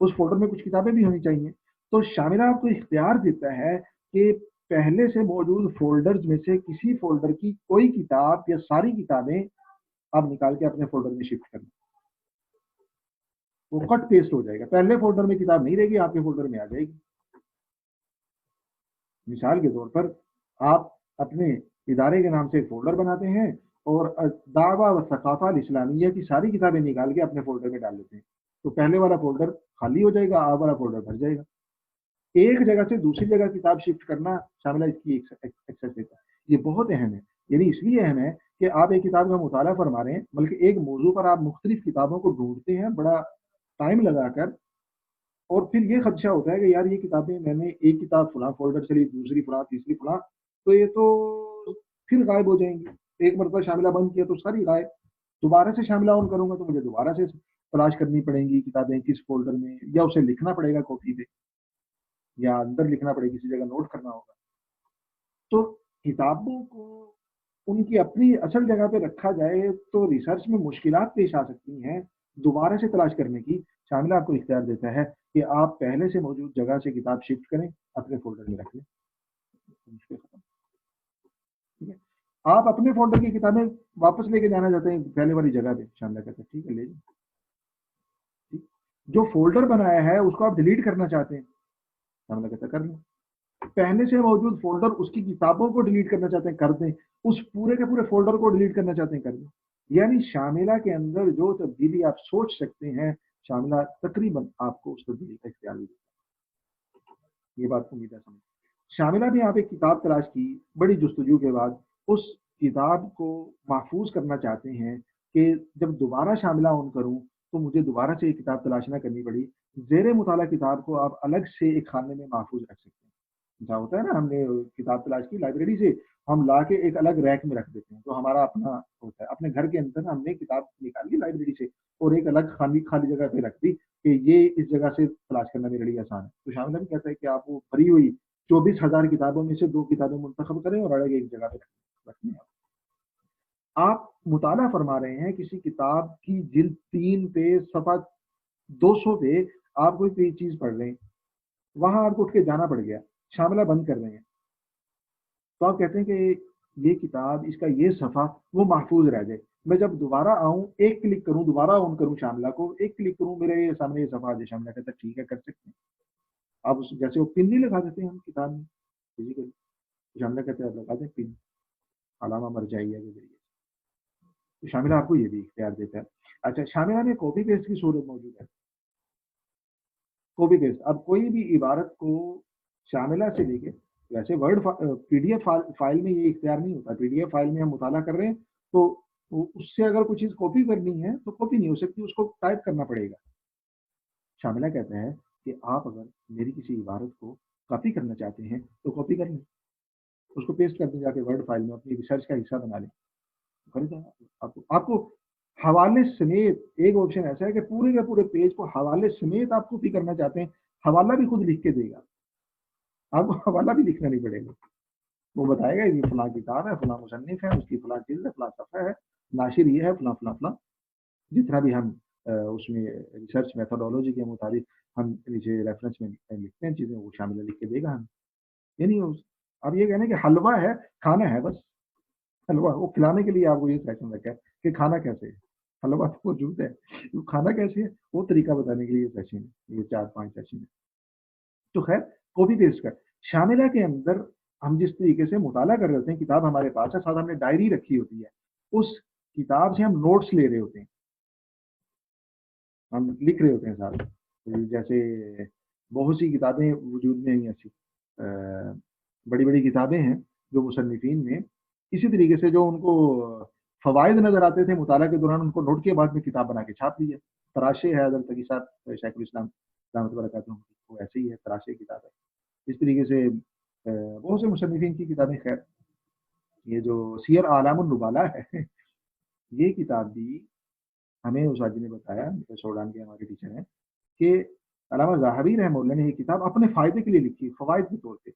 اس فولڈر میں کچھ کتابیں بھی ہونی چاہیے. تو شاملہ آپ کو اختیار دیتا ہے کہ پہلے سے موجود فولڈرز میں سے کسی فولڈر کی کوئی کتاب یا ساری کتابیں آپ نکال کے اپنے فولڈر میں شفٹ کریں. وہ کٹ پیسٹ ہو جائے گا، پہلے فولڈر میں کتاب نہیں رہے گی، آپ کے فولڈر میں آ جائے گی. مثال کے طور پر آپ اپنے ادارے کے نام سے ایک فولڈر بناتے ہیں اور دعویٰ و ثقافت الاسلامیہ کی ساری کتابیں نکال کے اپنے فولڈر میں ڈال دیتے ہیں، تو پہلے والا فولڈر خالی ہو جائے گا، آپ والا فولڈر بھر جائے گا. ایک جگہ سے دوسری جگہ کتاب شفٹ کرنا شاملہ اس کی ایکسیس دیتا ہے. یہ بہت اہم ہے، یعنی اس لیے اہم ہے کہ آپ ایک کتاب کا مطالعہ فرما رہے ہیں، بلکہ ایک موضوع پر آپ مختلف کتابوں کو ڈھونڈتے ہیں بڑا ٹائم لگا کر، اور پھر یہ خدشہ ہوتا ہے کہ یار یہ کتابیں میں نے ایک کتاب فلاں فولڈر چلی، دوسری فلاں، تیسری فلاں، تو یہ تو پھر غائب ہو جائیں گی. ایک مرتبہ شاملہ بند کیا تو ساری غائب، دوبارہ سے شاملہ آن کروں گا تو مجھے دوبارہ سے تلاش کرنی پڑیں گی کتابیں کس فولڈر میں، یا اسے لکھنا پڑے گا کاپی پہ، یا اندر لکھنا پڑے گا، کسی جگہ نوٹ کرنا ہوگا. تو کتابوں کو ان کی اپنی اصل جگہ پہ رکھا جائے تو ریسرچ میں مشکلات پیش آ سکتی ہیں دوبارہ سے تلاش کرنے کی. شاملہ آپ کو اختیار دیتا ہے کہ آپ پہلے سے موجود جگہ سے کتاب شفٹ کریں، اپنے فولڈر میں رکھ لیں. ٹھیک ہے، آپ اپنے فولڈر کی کتابیں واپس لے کے جانا چاہتے ہیں پہلے والی جگہ پہ، شاملہ کہتا ہے ٹھیک ہے لے جائیں. جو فولڈر بنایا ہے اس کو آپ ڈیلیٹ کرنا چاہتے ہیں، شاملہ کہتا ہے کر لیں. پہلے سے موجود فولڈر اس کی کتابوں کو ڈیلیٹ کرنا چاہتے ہیں، کر دیں. اس پورے کے پورے فولڈر کو ڈیلیٹ کرنا چاہتے ہیں، کر دیں. یعنی شاملہ کے اندر جو تبدیلی آپ سوچ سکتے ہیں، شاملہ تقریباً آپ کو اس تبدیلی کا اختیار دیتا ہے. یہ بات امید ہے سمجھ. شاملہ میں آپ ایک کتاب تلاش کی، بڑی جستجو کے بعد اس کتاب کو محفوظ کرنا چاہتے ہیں کہ جب دوبارہ شاملہ آن کروں تو مجھے دوبارہ سے ایک کتاب تلاش نہ کرنی پڑی. زیر مطالعہ کتاب کو آپ الگ سے ایک خانے میں محفوظ رکھ سکتے ہیں. جہاں ہوتا ہے نا، ہم نے کتاب تلاش کی لائبریری سے، ہم لا کے ایک الگ ریک میں رکھ دیتے ہیں، تو ہمارا اپنا ہوتا ہے. اپنے گھر کے اندر ہم نے کتاب نکال لی لائبریری سے اور ایک الگ خالی جگہ پہ رکھ دی کہ یہ اس جگہ سے تلاش کرنا میرے لیے آسان ہے. تو شاملہ بھی کہتا ہے کہ آپ وہ بھری ہوئی 24,000 کتابوں میں سے 2 کتابیں منتخب کریں اور الگ ایک جگہ پہ رکھیں. آپ مطالعہ فرما رہے ہیں کسی کتاب کی جلد 3 پہ صفحہ 200 پہ آپ کوئی چیز پڑھ رہے ہیں، وہاں آپ کو اٹھ کے جانا پڑ گیا، شاملہ بند کر رہے ہیں، تو آپ کہتے ہیں کہ یہ کتاب، اس کا یہ صفحہ وہ محفوظ رہ جائے. میں جب دوبارہ آؤں، ایک کلک کروں، دوبارہ آن کروں شاملہ کو، ایک کلک کروں میرے سامنے یہ صفحہ آ جائے. شاملہ کہتا ہے ٹھیک ہے کر سکتے ہیں. آپ جیسے وہ پن نہیں لگا دیتے ہیں ہم کتاب میں فزیکلی، شاملہ کہتے ہیں آپ لگا دیں پن، علامہ مرجعیہ کے ذریعے. تو شاملہ آپ کو یہ بھی اختیار دیتا ہے. اچھا، شاملہ میں کاپی پیسٹ کی صورت موجود ہے. کاپی پیسٹ، اب کوئی بھی عبارت کو شاملہ سے لے کے، ویسے Word P D F file میں یہ اختیار نہیں ہوتا. پی ڈی ایف فائل میں ہم مطالعہ کر رہے ہیں تو اس سے اگر کوئی چیز کاپی کرنی ہے تو کاپی نہیں ہو سکتی، اس کو ٹائپ کرنا پڑے گا. شاملہ کہتا ہے کہ آپ اگر میری کسی عبارت کو کاپی کرنا چاہتے ہیں تو کاپی کر لیں، اس کو پیسٹ کر دیں جا کے ورڈ فائل میں، اپنی ریسرچ کا حصہ بنا لیں. آپ کو حوالے سمیت ایک آپشن ایسا ہے کہ پورے کے پورے پیج کو حوالے سمیت آپ کاپی کرنا چاہتے ہیں، حوالہ بھی خود لکھ کے دے گا، آپ کو حوالہ بھی لکھنا نہیں پڑے گا. وہ بتائے گا یہ فلاں کتاب ہے، فلاں مصنف ہے، اس کی فلاں جلد ہے، فلاں صفحہ ہے، ناشر یہ ہے، فلاں فلاں فلاں. جتنا بھی ہم اس میں ریسرچ میتھڈولوجی کے مطابق ہم نیچے ریفرنس میں لکھتے ہیں چیزیں، وہ شاملہ لکھ کے دے گا ہم. یعنی اب یہ کہنا کہ حلوہ ہے، کھانا ہے، بس حلوہ وہ کھلانے کے لیے آپ کو یہ سیکشن رکھا ہے کہ کھانا کیسے ہے. حلوہ تو موجود ہے، کھانا کیسے ہے وہ طریقہ بتانے کے لیے یہ سیکشن ہے، یہ 4-5 سیکشن ہے. تو خیر، کاپی پیسٹ کر. شاملہ کے اندر ہم جس طریقے سے مطالعہ کر رہے ہوتے ہیں، کتاب ہمارے پاس ہے، ساتھ ہم نے ڈائری رکھی ہوتی ہے، اس کتاب سے ہم نوٹس لے رہے ہوتے ہیں، ہم لکھ رہے ہوتے ہیں ساتھ. جیسے بہت سی کتابیں وجود میں ہیں، ایسی بڑی بڑی کتابیں ہیں جو مصنفین نے اسی طریقے سے جو ان کو فوائد نظر آتے تھے مطالعہ کے دوران، ان کو نوٹ کے بعد میں کتاب بنا کے چھاپ دی ہے. تراشے ہے حضرت تقی صاحب شیخ الاسلام رحمۃ اللہ برکاتہ، وہ ایسے ہی ہے، تراشے کتاب ہے. اس طریقے سے بہت سے مصنفین کی کتابیں. خیر، یہ جو سیر اعلام النبلاء ہے ये किताब भी हमें उस हाजी ने बताया, सोडान के हमारे टीचर हैं, कि अल्लामा ज़हाबी रहमतुल्लाह ने ये किताब अपने फ़ायदे के लिए लिखी, फ़वाइद के तौर पे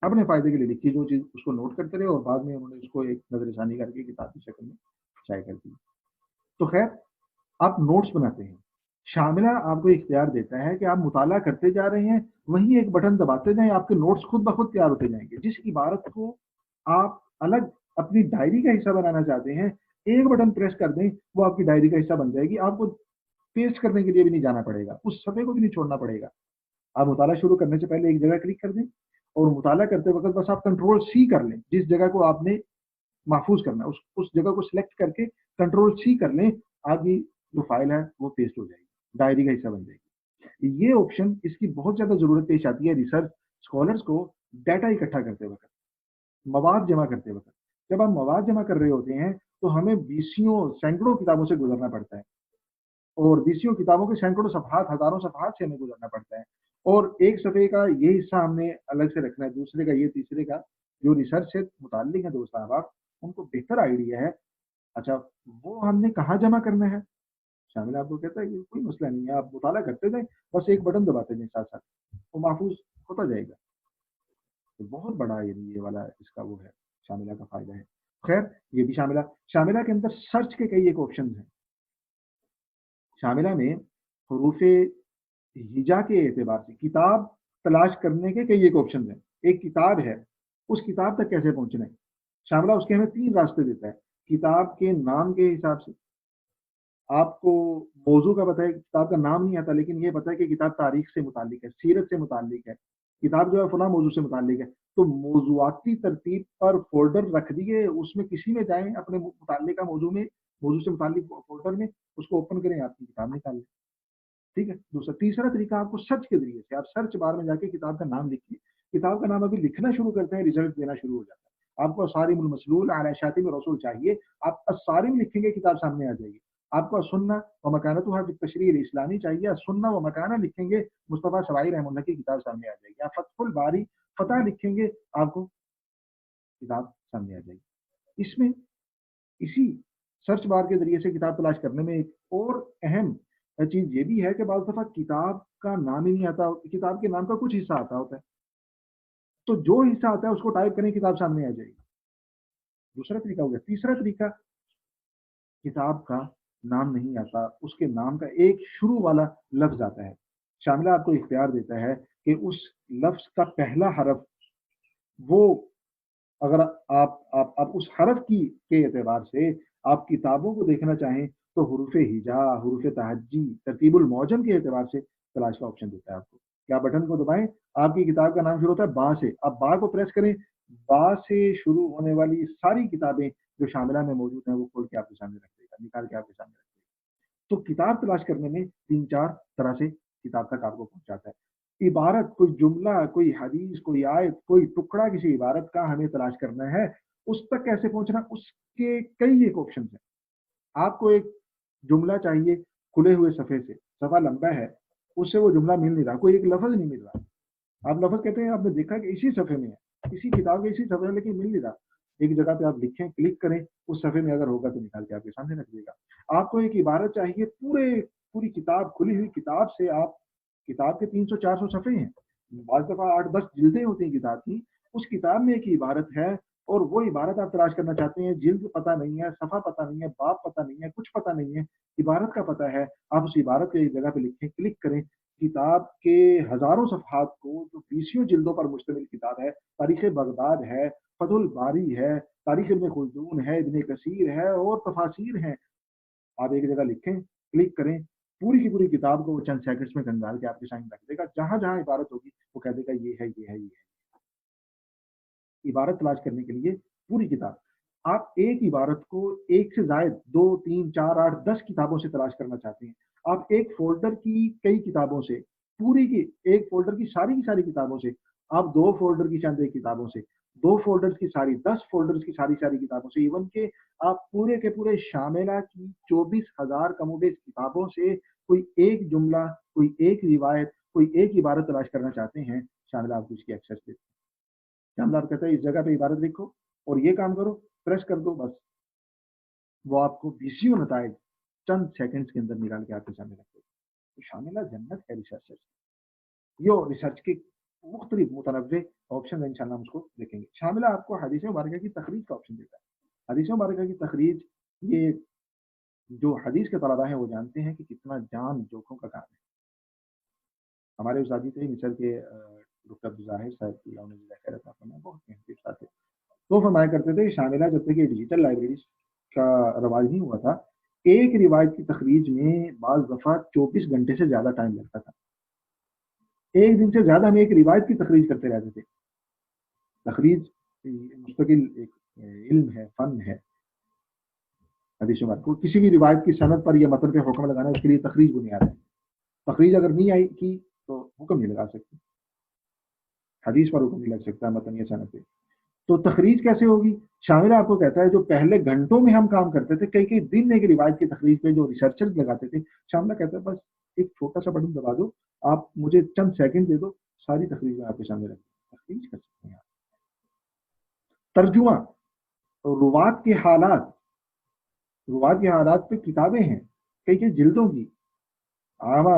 अपने फ़ायदे के लिए लिखी, जो चीज़ उसको नोट करते रहे और बाद में उन्होंने उसको एक नज़र-ए-षानी करके किताब की शक्ल में शाये कर दी। तो खैर, आप नोट्स बनाते हैं, शामिला आपको इख्तियार देता है कि आप मुताला करते जा रहे हैं, वहीं एक बटन दबाते जाएँ, आपके नोट्स खुद ब खुद तैयार होते जाएँगे। जिस इबारत को आप अलग अपनी डायरी का हिस्सा बनाना चाहते हैं, एक बटन प्रेस कर दें, वो आपकी डायरी का हिस्सा बन जाएगी। आपको पेस्ट करने के लिए भी नहीं जाना पड़ेगा, उस सफ़े को भी नहीं छोड़ना पड़ेगा। आप मुताला शुरू करने से पहले एक जगह क्लिक कर दें और मुताला करते वक़्त बस आप कंट्रोल सी कर लें, जिस जगह को आपने महफूज़ करना है, उस जगह को सिलेक्ट करके कंट्रोल सी कर लें, आपकी जो फ़ाइल है वो पेस्ट हो जाएगी, डायरी का हिस्सा बन जाएगी। ये ऑप्शन, इसकी बहुत ज़्यादा ज़रूरत पेश आती है रिसर्च स्कॉलर्स को डाटा इकट्ठा करते वक़्त, मवाद जमा करते वक़्त। जब आप मवाद जमा कर रहे होते हैं, तो हमें बीसियों, सैकड़ों किताबों से गुज़रना पड़ता है और बीसियों किताबों के सैकड़ों सफ़हात, हज़ारों सफ़हात से हमें गुज़रना पड़ता है और एक सफ़े का ये हिस्सा हमने अलग से रखना है, दूसरे का ये, तीसरे का। जो रिसर्च से मुताल्लिक़ हैं दोस्त अहबाब, उनको बेहतर आइडिया है। अच्छा, वो हमने कहाँ जमा करना है? शामिल आपको कहता है कि कोई मसला नहीं है, आप मुताला करते जाएँ, बस एक बटन दबाते जाएँ साथ-साथ, वो महफूज़ होता जाएगा। तो बहुत बड़ा ये वाला इसका वो है, शामिला का फ़ायदा है। खैर, ये भी शामिला के अंदर सर्च के कई एक ऑप्शंस हैं। शामिला में हुरूफ़े हिजा के एतबार से किताब तलाश करने के कई एक ऑप्शंस हैं। एक किताब है, उस किताब तक कैसे पहुँचना है? शामिला उसके हमें 3 रास्ते देता है। किताब के नाम के हिसाब से, आपको मौज़ू का पता है, किताब का नाम नहीं आता, लेकिन ये पता है कि किताब तारीख़ से मुताल्लिक़ है, सीरत से मुताल्लिक़ है। किताब जो है फलाँ मौज़ू से मुताल्लिक़ है। तो मौज़ूआती तरतीब पर फ़ोल्डर रख दिए, उसमें किसी में जाएँ, अपने मुताल्लिक़ा मौज़ू से मुताल्लिक़ फ़ोल्डर में उसको ओपन करें, आपकी किताब निकाल लें। ठीक है? तीसरा तरीका आपको सर्च के ज़रिए से, आप सर्च बार में जाके किताब का नाम लिखिए। किताब का नाम अभी लिखना शुरू करते हैं, रिज़ल्ट देना शुरू हो जाता है। आपको असारिमुल मसलूल अला शातिम रसूल चाहिए, आप अस्सारिम लिखेंगे, किताब सामने आ जाएगी। आपको सुन्ना व मकानतुहा फी तशरीह इस्लामी चाहिए, सुन्ना व मकाना लिखेंगे, मुस्तफ़ा शवाई रहमतुल्लाह की किताब सामने आ जाएगी। आप फतहुल बारी फ़तह लिखेंगे, आपको किताब सामने आ जाएगी। इसमें इसी सर्च बार के ज़रिए से किताब तलाश करने में एक और अहम चीज़ ये भी है कि बाज़ दफ़ा किताब का नाम ही नहीं आता, किताब के नाम का कुछ हिस्सा आता होता है। तो जो हिस्सा आता है उसको टाइप करें, किताब सामने आ जाएगी। दूसरा तरीका हो गया। तीसरा तरीका, किताब का नाम नहीं आता, उसके नाम का एक शुरू वाला लफ्ज़ आता है। शामिला आपको इख्तियार देता है कि उस लफ्ज़ का पहला हरफ, वो अगर आप उस हरफ की के एतबार से आप किताबों को देखना चाहें, तो हुरूफ़े हिजा, हुरूफ़े तहज्जी, तरतीबुल मौजम के एतबार से तलाश का ऑप्शन देता है आपको। क्या बटन को दबाएँ, आपकी किताब का नाम शुरू होता है बा से, आप बा को प्रेस करें, बा से शुरू होने वाली सारी किताबें जो शामिला में मौजूद हैं, वो खोल के आपके सामने रख देगा, निकाल के आपके सामने रख देगा। तो किताब तलाश करने में 3-4 तरह से किताब तक आपको पहुँचाता है। इबारत, कोई जुमला, कोई हदीस, कोई आयत, कोई टुकड़ा किसी इबारत का हमें तलाश करना है, उस तक कैसे पहुँचना, उसके कई एक ऑप्शंस हैं। आपको एक जुमला चाहिए खुले हुए सफ़े से, सफ़ा लंबा है, उससे वो जुमला मिल नहीं रहा, कोई एक लफ़्ज़ नहीं मिल रहा। आप लफ़्ज़ कहते हैं, आपने देखा कि इसी सफ़े में है, इसी किताब के इसी सफ़े में, लेकिन मिल नहीं रहा। एक जगह पे आप लिखें, क्लिक करें, उस सफ़े में अगर होगा तो निकाल के आपके सामने रख देगा। आपको एक इबारत चाहिए, पूरी किताब, खुली हुई किताब से, आप किताब के 300-400 सफ़े हैं, बाज़ दफ़ा 8-10 जिल्दें होती हैं किताब की, उस किताब में एक इबारत है और वो इबारत आप तलाश करना चाहते हैं, जिल्द पता नहीं है, सफ़ा पता नहीं है, बाब पता नहीं है, कुछ पता नहीं है, इबारत का पता है, आप उस इबारत को एक जगह पे लिखें, क्लिक करें, किताब के हज़ारों सफ़हात को, जो बीसियों जिल्दों पर मुश्तमिल किताब है, तारीख़ बगदाद है, फ़थुल बारी है, तारीख़ इब्न खुल्दून है, इब्न कसीर है और तफ़ासीर हैं। आप एक जगह लिखें, क्लिक करें, पूरी की पूरी किताब को वो चंद सेकंड्स में खंगाल के आपके सामने रख देगा। जहाँ-जहाँ इबारत होगी, वो कह देगा ये है, ये है, ये है। इबारत तलाश करने के लिए पूरी किताब। आप एक इबारत को एक से ज़ायद 2, 3, 4, 8, 10 किताबों से तलाश करना चाहते हैं। आप एक फ़ोल्डर की कई किताबों से, पूरी की एक फ़ोल्डर की सारी किताबों से, आप 2 फ़ोल्डर की चंद एक किताबों से, 2 फ़ोल्डर्स की सारी, 10 फ़ोल्डर्स की सारी किताबों से, इवन के आप पूरे के पूरे शामिला की 24,000 कमोबेश किताबों से कोई एक जुमला, कोई एक रिवायत, कोई एक इबारत तलाश करना चाहते हैं, शामिला आपको इसकी एक्सेस देता है। शामिला कहता है इस जगह पे इबारत लिखो और ये काम करो, प्रेस कर दो बस। وہ آپ کو बीसियों नताइज चंद सेकंड्स के अंदर निकाल के आपके सामने रखते हैं। तो शामिला जन्नत है रिसर्चर, ये रिसर्च के मुख्तलिफ मुतनव्वे ऑप्शन है, इंशाल्लाह हम उसको देखेंगे। शामिला आपको हदीस मुबारका की तखरीज का ऑप्शन देता है। हदीस मुबारका की तखरीज, ये जो हदीस के तलबा हैं वो जानते हैं कि कितना जान जोखों का काम है। हमारे उस्ताद थे मिस्र के डॉक्टर अब्दुल ज़ाहिर साहब, बहुत मेहनती उस्ताद थे। तो फरमाया करते थे शामिला जब तक ये डिजिटल लाइब्रेरी का रवाज नहीं हुआ था, एक रिवायत की तखरीज में बाज़ दफ़ा 24 घंटे से ज़्यादा टाइम लगता था। एक दिन से ज़्यादा हम एक रिवायत की तखरीज करते रहते थे। तखरीज मुस्तकिल एक इल्म है, फ़न है। हदीस को किसी भी रिवायत की सनद पर या मतन पे हुक्म लगाना, उसके लिए तखरीज बुनियाद है। तखरीज अगर नहीं आई की तो हुक्म नहीं लगा सकते, हदीस पर हुक्म नहीं लग सकता मतन या सनद पे। तो तखरीज कैसे होगी? शामिला आपको कहता है जो पहले घंटों में हम काम करते थे, कई कई दिन एक रिवायत की तखरीज पे जो रिसर्चर्स लगाते थे, शामिला कहता है बस एक छोटा सा बटन दबा दो, आप मुझे चंद सेकंड दे दो, सारी तखरीज में आपके सामने रख तखरीज कर सकते हैं। तर्जुमा, रुवात के हालात पे किताबें हैं, कई कई जिल्दों की। आमा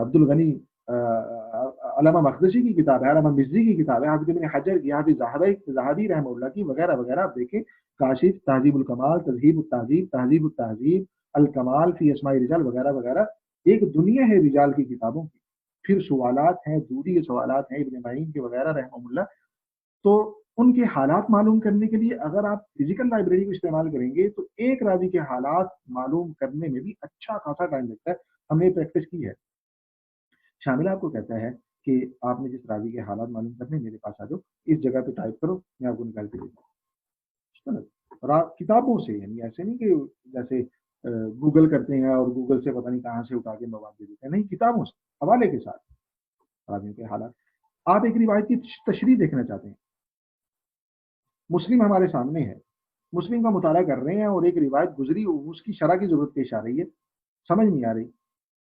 अब्दुल गनी अल्लामा मखदशी की किताब है, अल्लामा मिज़्ज़ी की किताब है, हाफिज़ इब्न हजर की, हाफिज़ ज़हाबी रहमतुल्लाह की, वगैरह वगैरह। आप देखें, काशिफ, तहज़ीबुल कमाल, तज़हीबुत तहज़ीब, तहज़ीबुत तहज़ीब, अल कमाल फी अस्माई रिजाल, वगैरह वगैरह। एक दुनिया है रिजाल की किताबों की। फिर सवालात हैं, दूरी के सवालात हैं इब्न मईन के वगैरह रहमतुल्लाह। तो उनके हालात मालूम करने के लिए अगर आप फिजिकल लाइब्रेरी को इस्तेमाल करेंगे तो एक रावी के हालात मालूम करने में भी अच्छा खासा टाइम लगता है। हमने प्रैक्टिस की है। शामिला आपको कहता है कि आपने जिस रावी के हालात मालूम करने, मेरे पास आ जाओ, इस जगह पे टाइप करो, मैं आपको निकाल के देता हूँ। किताबों से, यानी ऐसे नहीं कि जैसे गूगल करते हैं और गूगल से पता नहीं कहाँ से उठा के मवाद दे देते हैं, नहीं, किताबों से, हवाले के साथ रावियों के हालात। आप एक रिवायत की तशरीह देखना चाहते हैं, मुस्लिम हमारे सामने है, मुस्लिम का मुताला कर रहे हैं और एक रिवायत गुजरी, उसकी शरह की जरूरत पेश आ रही है, समझ नहीं आ रही,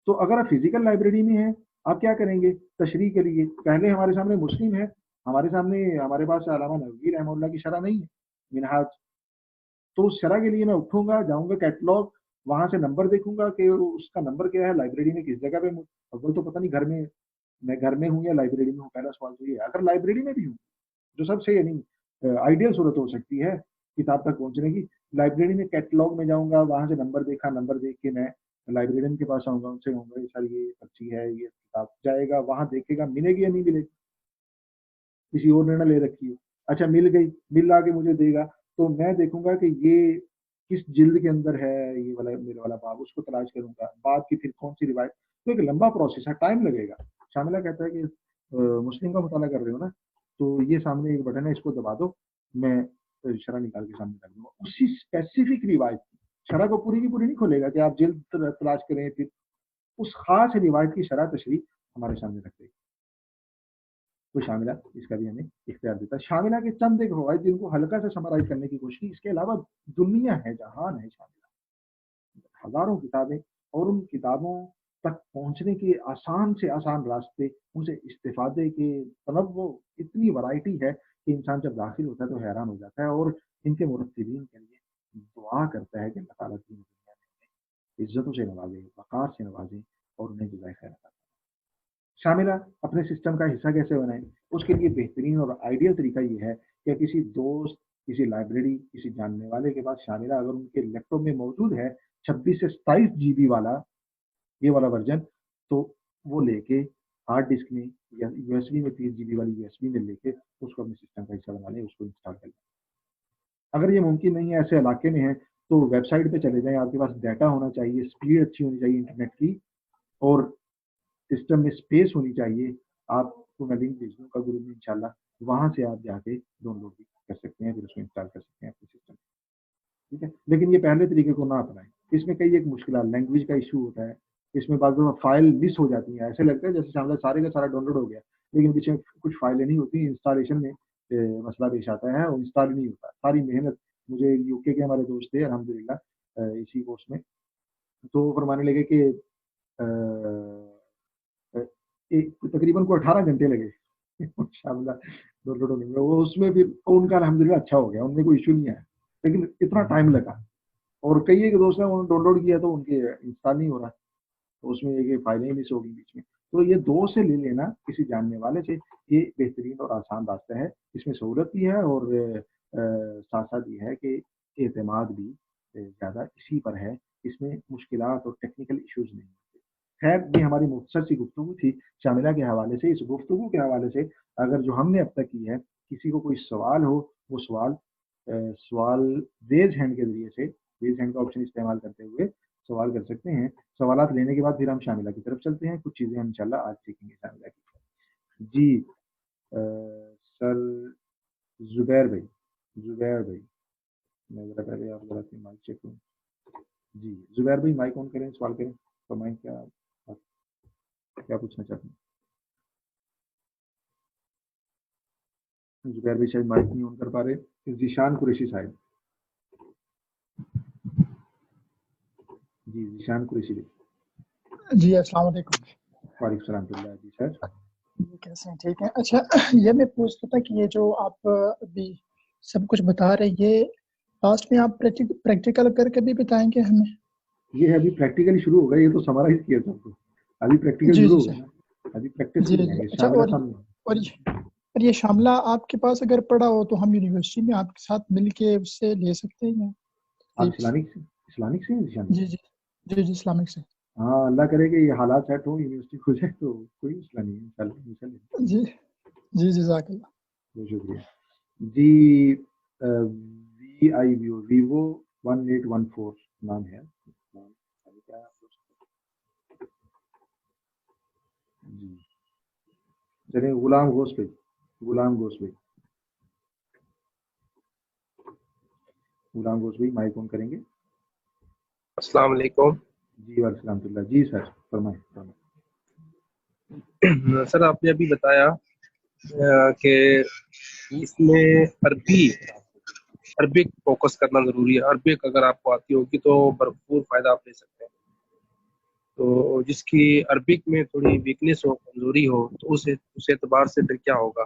तो अगर आप फिजिकल लाइब्रेरी में हैं, आप क्या करेंगे? तशरीह के लिए पहले हमारे सामने मुस्लिम है, हमारे सामने, हमारे पास अल्लामा नववी रहमतुल्लाह की शरह नहीं है, मिनहाज। तो उस शरह के लिए मैं उठूंगा, जाऊंगा कैटलॉग, वहां से नंबर देखूंगा कि उसका नंबर क्या है, लाइब्रेरी में किस जगह पे। अव्वल तो पता नहीं घर में, मैं घर में हूँ या लाइब्रेरी में हूँ, पहला सवाल तो ये है। अगर लाइब्रेरी में भी हूँ, जो सबसे यानी आइडियल सूरत हो सकती है किताब तक पहुंचने की, लाइब्रेरी में कैटलॉग में जाऊंगा, वहां से नंबर देखा, नंबर देख के मैं लाइब्रेरियन के पास आऊंगा, उनसे कहूंगा सर ये पर्ची है, ये किताब, जाएगा वहां देखेगा मिलेगी या नहीं मिलेगी, किसी और ने ना ले रखी हो, अच्छा मिल गई, मिल आके मुझे देगा, तो मैं देखूंगा कि ये किस जिल्द के अंदर है, ये वाला मेरे वाला बाब, उसको तलाश करूंगा, बाब की फिर कौन सी रिवायत। तो एक लंबा प्रोसेस है, टाइम लगेगा। शामिला कहता है कि मुस्लिम का मुताला कर रहे हो ना, तो ये सामने एक बटन है, इसको दबा दो, मैं शरह निकाल के सामने रख दूंगा उसी स्पेसिफिक रिवायत की। शरह को पूरी की पूरी नहीं खोलेगा कि आप जिल्द तलाश करें, फिर उस खास रिवायत की शरह तशरीह हमारे सामने रख देगा। तो शामिला इसका भी हमें इख्तियार देता है। शामिला के चंद एक फवाइद जिनको हल्का से समराइज करने की कोशिश की, इसके अलावा दुनिया है, जहान है शामिला, हजारों किताबें, और उन किताबों तक पहुंचने के आसान से आसान रास्ते, उनसे इस्तेफादे के तनव्वु, इतनी वैरायटी है कि इंसान जब दाखिल होता है तो हैरान हो जाता है, और इनके मुरत्तिबीन के लिए दुआ करता है कि अल्लाह ताला की दुनिया में इज्जतों से नवाजे, वक़ार से नवाजे, और उन्हें जज़ाए खैर अता। शामिला अपने सिस्टम का हिस्सा कैसे बनाएं? उसके लिए बेहतरीन और आइडियल तरीका ये है कि किसी दोस्त, किसी लाइब्रेरी, किसी जानने वाले के पास शामिला अगर उनके लैपटॉप में मौजूद है 26 से 27 जीबी वाला, ये वाला वर्जन, तो वो लेके हार्ड डिस्क में या यूएसबी में 30 जीबी वाली यूएसबी में लेके उसको अपने सिस्टम का हिस्सा बना लें, उसको इंस्टॉल कर लें। अगर ये मुमकिन नहीं है, ऐसे इलाके में है, तो वेबसाइट पे चले जाएं, आपके पास डाटा होना चाहिए, स्पीड अच्छी होनी चाहिए इंटरनेट की, और सिस्टम में स्पेस होनी चाहिए। आपको मैं लिंक भेज दूंगा ग्रुप में इंशाल्लाह, वहां से आप जाके डाउनलोड भी कर सकते हैं, फिर उसको इंस्टॉल कर सकते हैं अपने सिस्टम में, ठीक है। लेकिन ये पहले तरीके को ना अपनाएं, इसमें कई एक मुश्किल, लैंग्वेज का इशू होता है, इसमें बाद में फाइल मिस हो जाती है, ऐसे लगता है जैसे शामिला सारे का सारा डाउनलोड हो गया, लेकिन पीछे कुछ फाइलें नहीं होती, इंस्टॉलेशन में मसला पेश आता है और इंस्टॉल नहीं होता। सारी मेहनत, मुझे यूके के हमारे दोस्त थे अल्हम्दुलिल्लाह इसी कोर्स में, तो फरमाने लगे कि तकरीबन को 18 घंटे लगे शामिला डाउनलोड होने में, वो उसमें फिर उनका अल्हम्दुलिल्लाह अच्छा हो गया, उनमें कोई इशू नहीं आया, लेकिन इतना टाइम लगा। اور کئی ایک دوست نے انہوں نے ڈاؤن لوڈ کیا تو ان کے انسٹال نہیں ہو رہا، تو اس میں یہ فائلیں ہی مس ہوگی بیچ میں. تو یہ 2 سے لے لینا کسی جاننے والے سے، یہ بہترین اور آسان راستہ ہے. اس میں سہولت بھی ہے اور ساتھ ساتھ یہ ہے کہ اعتماد بھی زیادہ اسی پر ہے. اس میں مشکلات اور ٹیکنیکل ایشوز نہیں ہوتے. خیر یہ ہماری مختصر سی گفتگو تھی شاملہ کے حوالے سے. اس گفتگو کے حوالے سے اگر جو ہم نے اب تک کی ہے کسی کو کوئی سوال ہو، وہ سوال ریز ہینڈ کے ذریعے سے، ریز ہینڈ کا آپشن استعمال کرتے ہوئے سوال کر سکتے ہیں. سوالات لینے کے بعد پھر ہم شاملہ کی طرف چلتے ہیں. کچھ چیزیں ہم انشاءاللہ آج سیکھیں گے شاملہ کی. جی سر زبیر بھائی میں ذرا پہلے آپ ذرا اپنی مائک چیک کروں. جی زبیر بھائی مائک آن کریں، سوال کریں، فرمائیں کیا پوچھنا چاہتے ہیں. زبیر بھائی شاید مائک نہیں آن کر پا رہے. ذیشان قریشی صاحب. جی ذیشان قریشی بھائی. جی السلام علیکم. وعلیکم السلام اللہ. جی سر کیسے ہیں؟ ٹھیک ہے. اچھا یہ میں پوچھتا تھا کہ یہ جو آپ ابھی سب کچھ بتا رہے یہ لاسٹ میں آپ پریکٹیکل کر کے بھی بتائیں گے ہمیں؟ یہ ابھی پریکٹیکلی شروع ہوگا، یہ تو سمرائز کیا سب کو. ابھی پریکٹیکل جی شروع جی ہوگا نا، ابھی پریکٹس جی کی جی. جائیں گے. اچھا شاملہ سامنے اور یہ شاملہ آپ کے پاس اگر پڑا ہو تو ہم یونیورسٹی میں آپ کے ساتھ مل کے اس سے لے سکتے ہیں؟ آپ اسلامک سے ہیں؟ جی جی جی جی اسلامک سے. ہاں اللہ کرے کہ یہ حالات سیٹ ہو، یونیورسٹی کھل جائے تو کوئی مسئلہ نہیں ہے انشاءاللہ. جی جی جزاک اللہ. بہت شکریہ. جی ویوو 1814 نام ہے. جی چلے غلام گوشت بھائی مائک آن کریں گے. السلام علیکم. جی وعلیکم السلام. جی سر فرمائیں. سر آپ نے ابھی بتایا کہ اس میں عربک فوکس کرنا ضروری ہے. عربک اگر آپ کو آتی ہوگی تو بھرپور فائدہ آپ لے سکتے ہیں. تو جس کی عربک میں تھوڑی ویکنیس ہو، کمزوری ہو، تو اس اعتبار سے پھر کیا ہوگا؟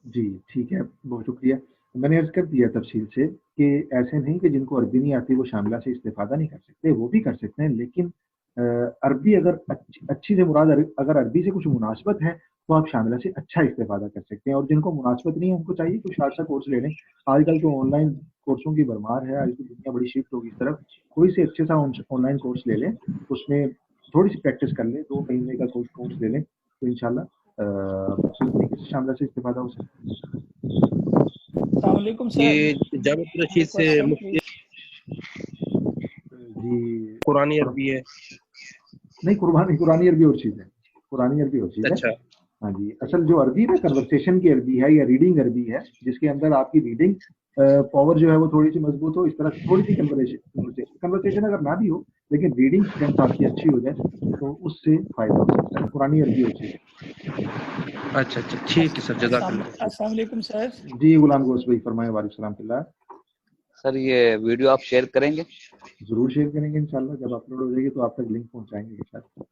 جی ٹھیک ہے بہت شکریہ. میں نے عرض کر دیا تفصیل سے کہ ایسے نہیں کہ جن کو عربی نہیں آتی وہ شاملہ سے استفادہ نہیں کر سکتے، وہ بھی کر سکتے ہیں. لیکن عربی اگر اچھی سے مراد اگر عربی سے کچھ مناسبت ہے تو آپ شاملہ سے اچھا استفادہ کر سکتے ہیں. اور جن کو مناسبت نہیں ہے ان کو چاہیے کچھ خاصا کورس لے لیں. آج کل تو آن لائن کورسوں کی بھرمار ہے، آج کی دنیا بڑی شفٹ ہوگی اس طرف. کوئی سے اچھے سا آن لائن کورس لے لیں، اس میں تھوڑی سی پریکٹس کر لیں، 2 مہینے کا کوئی کورس لے لیں تو انشاءاللہ صحیح طریقے سے شاملہ سے استفادہ ہو سکتا ہے. السلام علیکم سر. یہ جامع رشید سے مفتی جی قرآنی عربی ہے؟ نہیں قرآنی عربی اور چیز ہے. قرآنی عربی اور چیز ہے. اچھا ہاں جی اصل جو عربی ہے کنورسیشن کی عربی ہے یا ریڈنگ عربی ہے، جس کے اندر آپ کی ریڈنگ پاور جو ہے وہ تھوڑی سی مضبوط ہو. اس طرح تھوڑی سی کنورسیشن اگر نہ بھی ہو لیکن ریڈنگ اسٹرینتھ آپ کی اچھی ہو جائے تو اس سے فائدہ ہو سکتا ہے. قرآنی عربی اور چیز ہے. اچھا ٹھیک ہے سر، جزاک اللہ. السلام علیکم سر. جی غلام گوشت بھائی فرمائے. وعلیکم السلام اللہ. سر یہ ویڈیو آپ شیئر کریں گے؟ ضرور شیئر کریں گے انشاءاللہ. جب اپلوڈ ہو جائے گی تو آپ تک لنک پہنچائیں گے انشاءاللہ.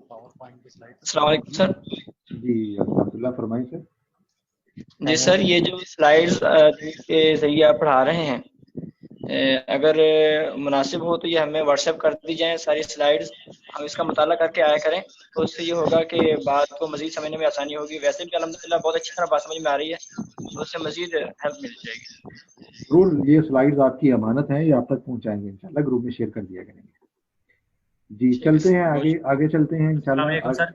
السلام علیکم سر. جی الحمد اللہ فرمائیں سر. جی سر یہ جو سلائیڈز کے ذریعے آپ پڑھا رہے ہیں اگر مناسب ہو تو یہ ہمیں واٹس ایپ کر دی جائیں ساری سلائیڈز، ہم اس کا مطالعہ کر کے آیا کریں تو اس سے یہ ہوگا کہ بات کو مزید سمجھنے میں آسانی ہوگی. ویسے بھی الحمدللہ بہت اچھی طرح بات سمجھ میں آ رہی ہے تو اس سے مزید ہیلپ مل جائے گی. ضرور یہ سلائیڈز آپ کی امانت ہیں، یہ آپ تک پہنچائیں گے انشاءاللہ. گروپ میں شیئر کر دیا کریں گے. جی چلتے ہیں آگے چلتے ہیں انشاءاللہ. السلام علیکم سر.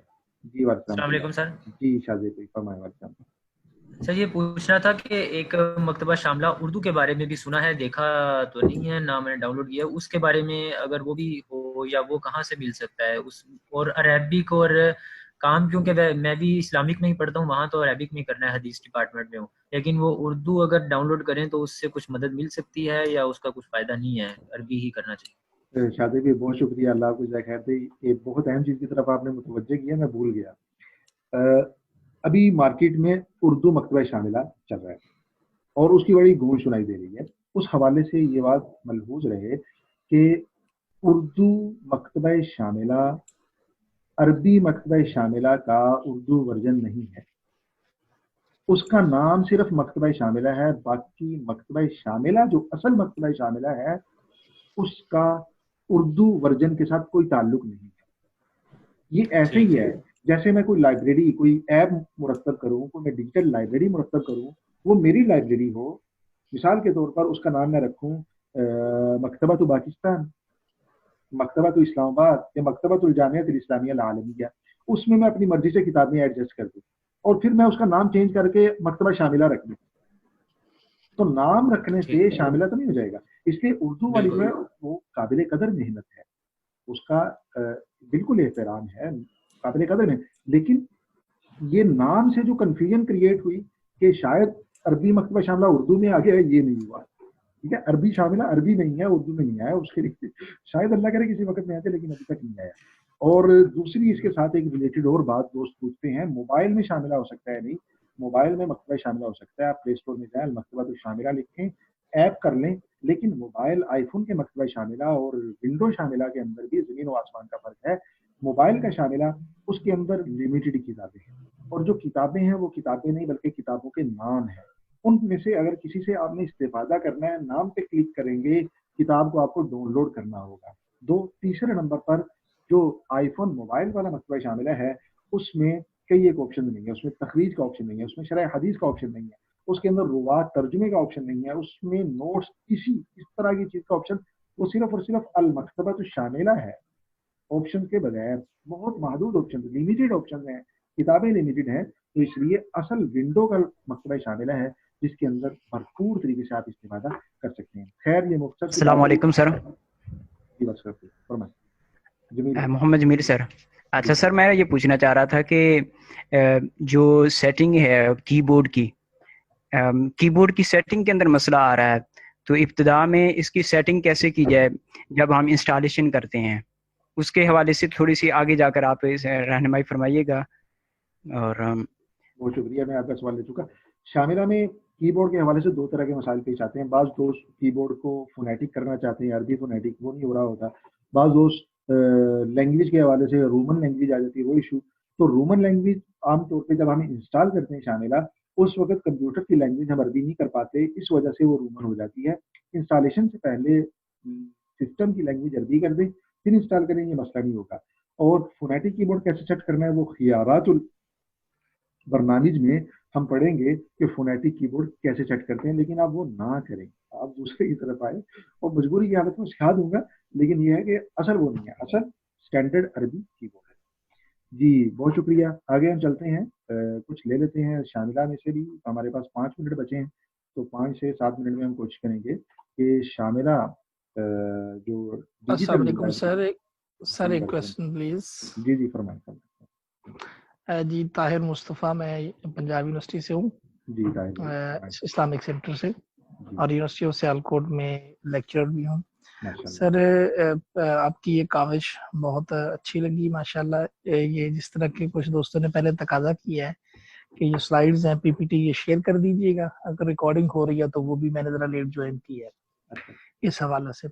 جی السلام علیکم سر. جی شاذ بھائی فرمائیں. وعلیکم سر یہ پوچھنا تھا کہ ایک مکتبہ شاملہ اردو کے بارے میں بھی سنا ہے، دیکھا تو نہیں ہے، نہ میں نے ڈاؤن لوڈ کیا. اس کے بارے میں اگر وہ بھی ہو یا وہ کہاں سے مل سکتا ہے اس، اور عربک اور کام کیونکہ میں بھی اسلامک میں ہی پڑھتا ہوں، وہاں تو عربک میں کرنا ہے، حدیث ڈپارٹمنٹ میں ہوں، لیکن وہ اردو اگر ڈاؤن لوڈ کریں تو اس سے کچھ مدد مل سکتی ہے یا اس کا کچھ فائدہ نہیں ہے، عربی ہی کرنا چاہیے؟ شادی بھی بہت شکریہ. اللہ آپ کو جزائے خیر دے. یہ بہت اہم چیز کی طرف آپ نے متوجہ کیا، میں بھول گیا. ابھی مارکیٹ میں اردو مکتبہ شاملہ چل رہا ہے اور اس کی بڑی گونج سنائی دے رہی ہے. اس حوالے سے یہ بات ملحوظ رہے کہ اردو مکتبہ شاملہ عربی مکتبہ شاملہ کا اردو ورژن نہیں ہے. اس کا نام صرف مکتبہ شاملہ ہے، باقی مکتبہ شاملہ جو اصل مکتبہ شاملہ ہے اس کا اردو ورژن کے ساتھ کوئی تعلق نہیں ہے. یہ ایسے ہی ہے جیسے میں کوئی لائبریری، کوئی ایپ مرتب کروں، کوئی میں ڈیجیٹل لائبریری مرتب کروں، وہ میری لائبریری ہو. مثال کے طور پر اس کا نام میں رکھوں مکتبہ تو پاکستان، مکتبہ تو اسلام آباد یا مکتبہ تو الجامعہ الاسلامیہ العالمیہ. اس میں اپنی مرضی سے کتابیں ایڈجسٹ کر دوں اور پھر میں اس کا نام چینج کر کے مکتبہ شاملہ رکھ دوں، تو نام رکھنے سے شاملہ تو نہیں ہو جائے گا. اس لیے اردو والی جو ہے وہ قابل قدر محنت ہے، اس کا بالکل احترام ہے، قابل قدر ہے. لیکن یہ نام سے جو کنفیوژن کریٹ ہوئی کہ شاید عربی مکتبہ شاملہ اردو میں آ گیا ہے، یہ نہیں ہوا. ٹھیک ہے، عربی شاملہ عربی نہیں ہے، اردو میں نہیں آیا. اس کے لیے شاید اللہ کرے کسی وقت میں آتے، لیکن ابھی تک نہیں آیا. اور دوسری اس کے ساتھ ایک ریلیٹڈ اور بات دوست پوچھتے ہیں، موبائل میں شاملہ ہو سکتا ہے؟ نہیں، موبائل میں مکتبہ شاملہ ہو سکتا ہے. آپ پلے اسٹور میں جائیں، مکتبہ تو شاملہ لکھیں، ایپ کر لیں. لیکن موبائل آئی فون کے مکتبہ شاملہ اور ونڈو شاملہ کے اندر بھی زمین و آسمان کا فرق ہے. موبائل کا شاملہ اس کے اندر لمیٹڈ کتابیں ہیں، اور جو کتابیں ہیں وہ کتابیں نہیں بلکہ کتابوں کے نام ہیں. ان میں سے اگر کسی سے آپ نے استفادہ کرنا ہے، نام پہ کلک کریں گے، کتاب کو آپ کو ڈاؤن لوڈ کرنا ہوگا. تیسرے نمبر پر جو آئی فون موبائل والا مکتبہ شاملہ ہے اس میں کئی ایک آپشن نہیں ہے. اس میں تخریج کا آپشن نہیں ہے، اس میں شرح حدیث کا آپشن نہیں ہے، اس کے اندر روات ترجمے کا آپشن نہیں ہے، اس میں نوٹس کسی اس طرح کی چیز کا آپشن، وہ صرف اور صرف المکتبہ تو شاملہ ہے. آپشن کے بغیر بہت محدود آپشن، لمیٹڈ آپشن ہیں، کتابیں لمیٹڈ ہیں. تو اس لیے اصل ونڈو کا مکتبہ شاملہ ہے جس کے اندر بھرپور طریقے سے آپ استفادہ کر سکتے ہیں. خیر یہ مختصر. السلام علیکم سر. جی بس فرمائیں. محمد جمیل سر. اچھا سر، میں یہ پوچھنا چاہ رہا تھا کہ جو سیٹنگ ہے کی بورڈ کی سیٹنگ کے اندر مسئلہ آ رہا ہے، تو ابتدا میں اس کی سیٹنگ کیسے کی جائے جب ہم انسٹالیشن کرتے ہیں؟ اس کے حوالے سے تھوڑی سی آگے جا کر آپ رہنمائی فرمائیے گا. اور بہت شکریہ، میں آپ کا سوال لے چکا. شاملہ میں کی بورڈ کے حوالے سے دو طرح کے مسائل پیش آتے ہیں. بعض دوست کی بورڈ کو فونیٹک کرنا چاہتے ہیں، عربی فونیٹک، وہ نہیں ہو رہا ہوتا. بعض دوست لینگویج کے حوالے سے رومن لینگویج آ جاتی ہے، وہ ایشو. تو رومن لینگویج عام طور پہ جب ہم انسٹال کرتے ہیں شاملہ، اس وقت کمپیوٹر کی لینگویج ہم عربی نہیں کر پاتے، اس وجہ سے وہ رومن ہو جاتی ہے. انسٹالیشن سے پہلے سسٹم کی لینگویج عربی کر دیں، پھر انسٹال کریں، یہ مسئلہ نہیں ہوگا. اور فونیٹک کی بورڈ کیسے سیٹ کرنا ہے وہ خیارات برنامج میں ہم پڑھیں گے کہ فونیٹک کی بورڈ کیسے سیٹ کرتے ہیں. لیکن آپ وہ نہ کریں، آپ دوسرے کی طرف آئے، اور مجبوری کی حالت میں سکھا دوں گا، لیکن یہ ہے کہ اصل وہ نہیں ہے، اصل اسٹینڈرڈ عربی کی بورڈ ہے. جی بہت شکریہ. آگے ہم چلتے ہیں، کچھ لے لیتے ہیں شاملہ میں سے بھی. ہمارے پاس 5 منٹ بچے ہیں، تو 5 سے 7 منٹ میں ہم کوشش کریں گے کہ شاملہ جو السلام علیکم سر ایک کوشچن پلیز. جی فرمائیں. جی طاہر مصطفیٰ، میں پنجاب یونیورسٹی سے ہوں، جی طاہر، اسلامک سینٹر سے، اور یونیورسٹی آف سیالکوٹ میں لیکچرر بھی ہوں. سر آپ کی یہ کاوش بہت اچھی لگی ماشاءاللہ. یہ جس طرح کے کچھ دوستوں نے پہلے تقاضا کیا ہے کہ یہ سلائیڈز ہیں پی پی ٹی یہ شیئر کر دیجیے گا، اگر ریکارڈنگ ہو رہی ہے تو وہ بھی میں نے ذرا لیٹ جوائن کی ہے اس حوالے سے.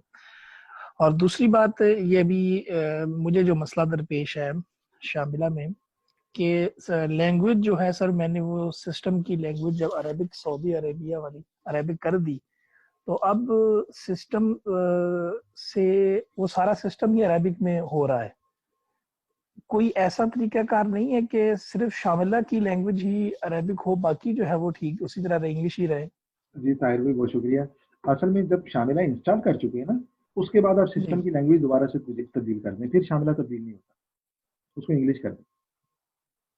اور دوسری بات یہ بھی مجھے جو مسئلہ درپیش ہے شاملہ میں کہ لینگویج جو ہے سر، میں نے وہ سسٹم کی لینگویج جب عربک سعودی عربیہ والی عربک کر دی، تو اب سسٹم سے وہ سارا سسٹم ہی عربک میں ہو رہا ہے. کوئی ایسا طریقہ کار نہیں ہے کہ صرف شاملہ کی لینگویج ہی عربک ہو، باقی جو ہے وہ ٹھیک اسی طرح انگلش ہی رہے؟ جی طاہر بھائی بہت شکریہ. اصل میں جب شاملہ انسٹال کر چکے ہیں نا، اس کے بعد آپ سسٹم کی لینگویج دوبارہ سے تبدیل کر دیں، پھر شاملہ تبدیل نہیں ہوتا، اس کو انگلش کر دیں.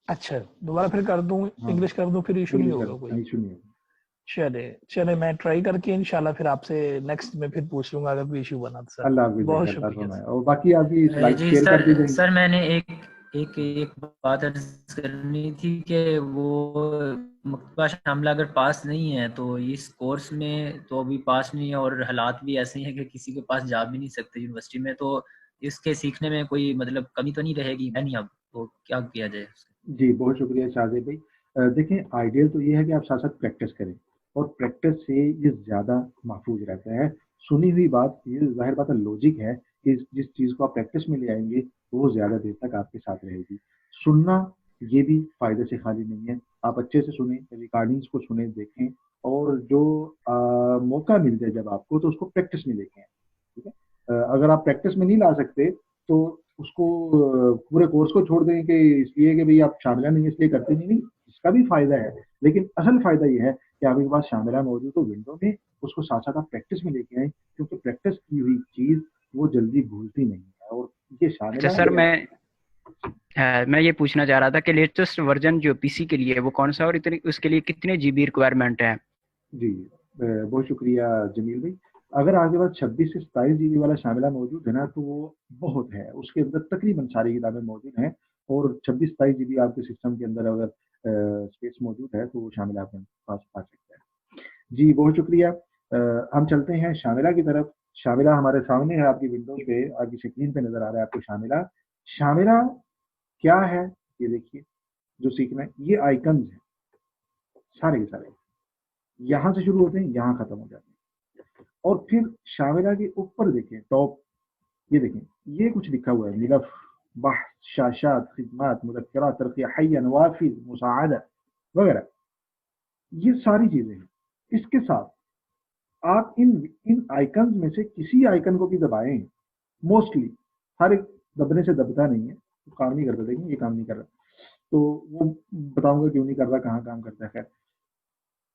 اچھا دوبارہ پھر کر دوں انگلش کر دوں، پھر ایشو نہیں ہوگا کوئی؟ ایشو نہیں ہوگا. چلے میں ٹرائی کر کے انشاءاللہ پھر آپ سے نیکسٹ میں پھر پوچھ لوں گا اگر کوئی ایشو بنا تو. سر اللہ حافظ، بہت شکریہ. اور باقی آپ کی سلائیڈ شیئر کر دیجیے. سر میں نے ایک بات عرض کرنی تھی کہ وہ مکتبہ شاملہ اگر پاس نہیں ہے تو اس کورس میں تو ابھی پاس نہیں ہے، اور حالات بھی ایسے ہیں کہ کسی کے پاس جا بھی نہیں سکتے یونیورسٹی میں، تو اس کے سیکھنے میں کوئی مطلب کمی تو نہیں رہے گی؟ نہیں اب تو کیا کیا جائے؟ جی بہت شکریہ شاہزیب بھائی. دیکھیں آئیڈیل تو یہ ہے کہ آپ ساتھ ساتھ پریکٹس کریں، اور پریکٹس سے یہ زیادہ محفوظ رہتا ہے. سنی ہوئی بات یہ ظاہر بات ہے لوجک ہے کہ جس چیز کو آپ پریکٹس میں لے آئیں گے وہ زیادہ دیر تک آپ کے ساتھ رہے گی. سننا یہ بھی فائدے سے خالی نہیں ہے، आप अच्छे से सुने, रिकॉर्डिंग्स को सुने, देखें, और जो मौका मिल जाए जब आपको तो उसको प्रैक्टिस में लेके आए, ठीक है। अगर आप प्रैक्टिस में नहीं ला सकते तो उसको पूरे कोर्स को छोड़ दें कि इसलिए कि भाई आप शामिला नहीं इसलिए करते नहीं, इसका भी फायदा है, लेकिन असल फायदा ये है कि आपके पास शामिला मौजूद हो विंडो में, उसको साथ साथ आप प्रैक्टिस में लेके आए, क्योंकि प्रैक्टिस की हुई चीज वो जल्दी भूलती नहीं है। और ये शामिला अच्छा सर, मैं ये पूछना चाह रहा था कि लेटेस्ट वर्जन जो पीसी के लिए है वो कौन सा, और इतनी उसके लिए कितने जीबी रिक्वायरमेंट है? जी बहुत शुक्रिया जमील भाई। अगर आपके पास 26 से 27 जीबी वाला शामिला मौजूद है ना तो वो बहुत है, उसके अंदर तकरीबन सारी किताबें मौजूद हैं, और 26-27 जीबी आपके सिस्टम के अंदर अगर स्पेस मौजूद है तो वो शामिला आपके पास आ सकता है। जी बहुत शुक्रिया। हम चलते हैं शामिला की तरफ। शामिला हमारे सामने है, आपकी विंडोज पे, आपकी स्क्रीन पे नजर आ रहा है आपको शामिला। शामिला क्या है ये देखिए, जो सीखना है, ये आइकन्स हैं सारे के सारे, यहाँ से शुरू होते हैं यहाँ खत्म हो जाते हैं। और फिर शामिला के ऊपर देखें टॉप, ये देखें ये कुछ लिखा हुआ है, मिलफ, बह, शाशात, खिदमात, मुज़क्करा, तरक़िया, हय्या, नवाफिज़, मुसाअदा वगैरह, ये सारी चीजें हैं। इसके साथ आप इन आइकन्स में से किसी आइकन को भी दबाएं, मोस्टली हर एक दबने से दबता नहीं है, तो काम नहीं करता। देखें ये काम नहीं कर रहा, तो वो बताऊंगा क्यों नहीं कर रहा, कहाँ काम करता है। खैर,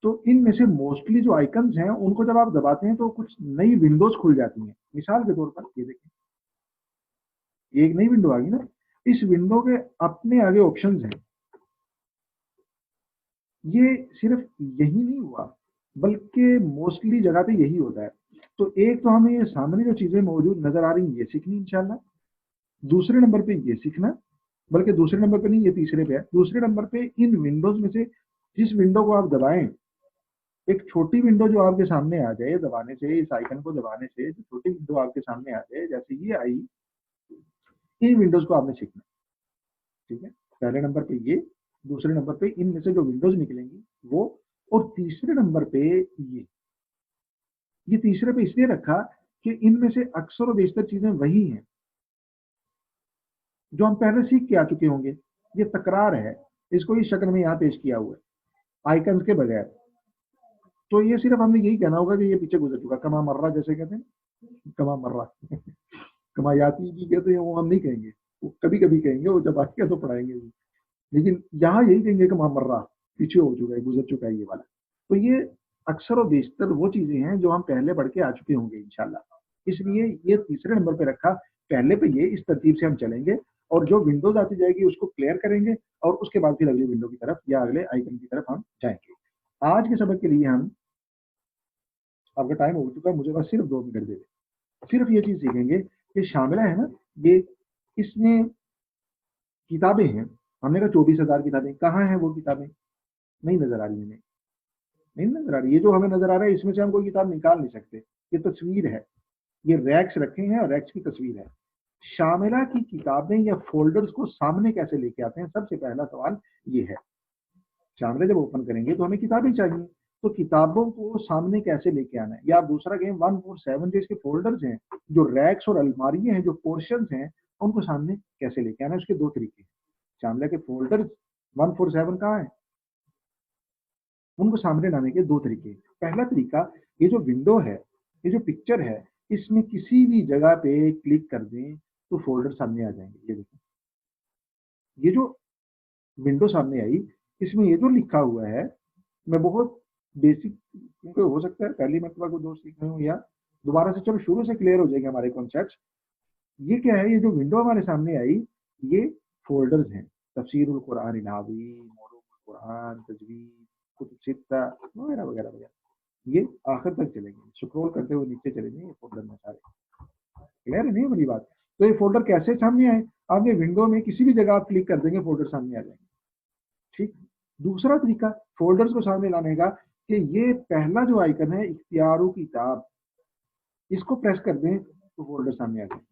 तो इनमें से मोस्टली जो आइकन्स हैं उनको जब आप दबाते हैं तो कुछ नई विंडोज खुल जाती हैं। मिसाल के तौर पर ये देखें, ये एक नई विंडो आ गई ना, इस विंडो के अपने आगे ऑप्शंस हैं। ये सिर्फ यही नहीं हुआ, बल्कि मोस्टली जगह पे यही होता है। तो एक तो हमें ये सामने जो चीजें मौजूद नजर आ रही हैं ये सीखनी इंशाल्लाह, दूसरे नंबर पे ये सीखना, बल्कि दूसरे नंबर पे नहीं ये तीसरे पे है। दूसरे नंबर पे इन विंडोज में से जिस विंडो को आप दबाएं, एक छोटी विंडो जो आपके सामने आ जाए दबाने से, इस आइकन को दबाने से जो छोटी विंडो आपके सामने आ जाए, जैसे ये आई, इन विंडोज को आपने सीखना, ठीक है। पहले नंबर पे ये, दूसरे नंबर पे इनमें से जो विंडोज निकलेंगी वो, और तीसरे नंबर पे ये तीसरे पे इसलिए रखा कि इनमें से अक्सर और बेशतर चीजें वही हैं जो हम पहले सीख के आ चुके होंगे। ये तकरार है, इसको इस शक्ल में यहाँ पेश किया हुआ है आइकन्स के बगैर। तो ये सिर्फ हमें यही कहना होगा कि ये पीछे गुजर चुका, कमा मर्रा जैसे कहते हैं, कमा मर्रा कमायाती भी कहते हैं, वो हम नहीं कहेंगे, वो कभी कभी कहेंगे, वो जब आएगा तो पढ़ाएंगे, लेकिन यहाँ यही कहेंगे कमा मर्रा, पीछे हो चुका है, गुजर चुका है ये वाला। तो ये अक्सर और बेशतर वो चीजें हैं जो हम पहले पढ़ के आ चुके होंगे इंशाल्लाह, इसलिए ये तीसरे नंबर पे रखा। पहले पे ये इस तरतीब से हम चलेंगे, और जो विंडोज आती जाएगी उसको क्लियर करेंगे, और उसके बाद फिर अगली विंडो की तरफ या अगले आइकन की तरफ हम जाएंगे। आज के सबक के लिए हम, आपका टाइम हो चुका है, मुझे बस सिर्फ 2 मिनट दे दें, सिर्फ ये चीज सीखेंगे कि शामिला है ना, ये इसमें किताबें हैं, हमने कहा 24,000 किताबें, कहाँ हैं वो किताबें? नहीं नजर आ रही हमें, नहीं नजर आ रही। ये जो हमें नजर आ रहा है इसमें से हम कोई किताब निकाल नहीं सकते, ये तस्वीर है, ये रैक्स रखे हैं और रैक्स की तस्वीर है। शामिला की किताबें या फोल्डर्स को सामने कैसे लेके आते हैं, सबसे पहला सवाल ये है। शामिला जब ओपन करेंगे तो हमें किताबें चाहिए, तो किताबों को सामने कैसे लेके आना है, या आप दूसरा गेम 147 जो इसके फोल्डर्स हैं, जो रैक्स और अलमारियां हैं, जो पोर्शंस हैं, उनको सामने कैसे लेके आना है। उसके 2 तरीके हैं। शामिला के फोल्डर्स 147 कहाँ है, उनको सामने लाने के 2 तरीके। पहला तरीका, ये जो विंडो है, ये जो पिक्चर है, इसमें किसी भी जगह पे क्लिक कर दें तो फोल्डर सामने आ जाएंगे। ये देखो, ये जो विंडो सामने आई, इसमें ये जो लिखा हुआ है, मैं बहुत बेसिक, क्योंकि हो सकता है पहली मरतबा को दोस्त सीख रहे हो, या दोबारा से, चलो शुरू से क्लियर हो जाएंगे हमारे कॉन्सेप्ट। ये क्या है, ये जो विंडो हमारे सामने आई, ये फोल्डर्स हैं, तफसीरुल कुरान नावी, मौलूमुल कुरान, तजवीद, कुतुब सित्ता वगैरह वगैरह वगैरह। ये आखिर तक चलेंगे, स्क्रॉल करते हुए नीचे चलेंगे, ये फोल्डर में सारे। क्लियर है नहीं बड़ी बात? तो ये फोल्डर कैसे सामने आए, आपने विंडो में किसी भी जगह आप क्लिक कर देंगे, फोल्डर सामने आ जाएंगे। ठीक। दूसरा तरीका फोल्डर्स को सामने लाने का, कि ये पहला जो आइकन है इख्तियारों किताब, इसको प्रेस कर दें तो फोल्डर सामने आ जाएंगे।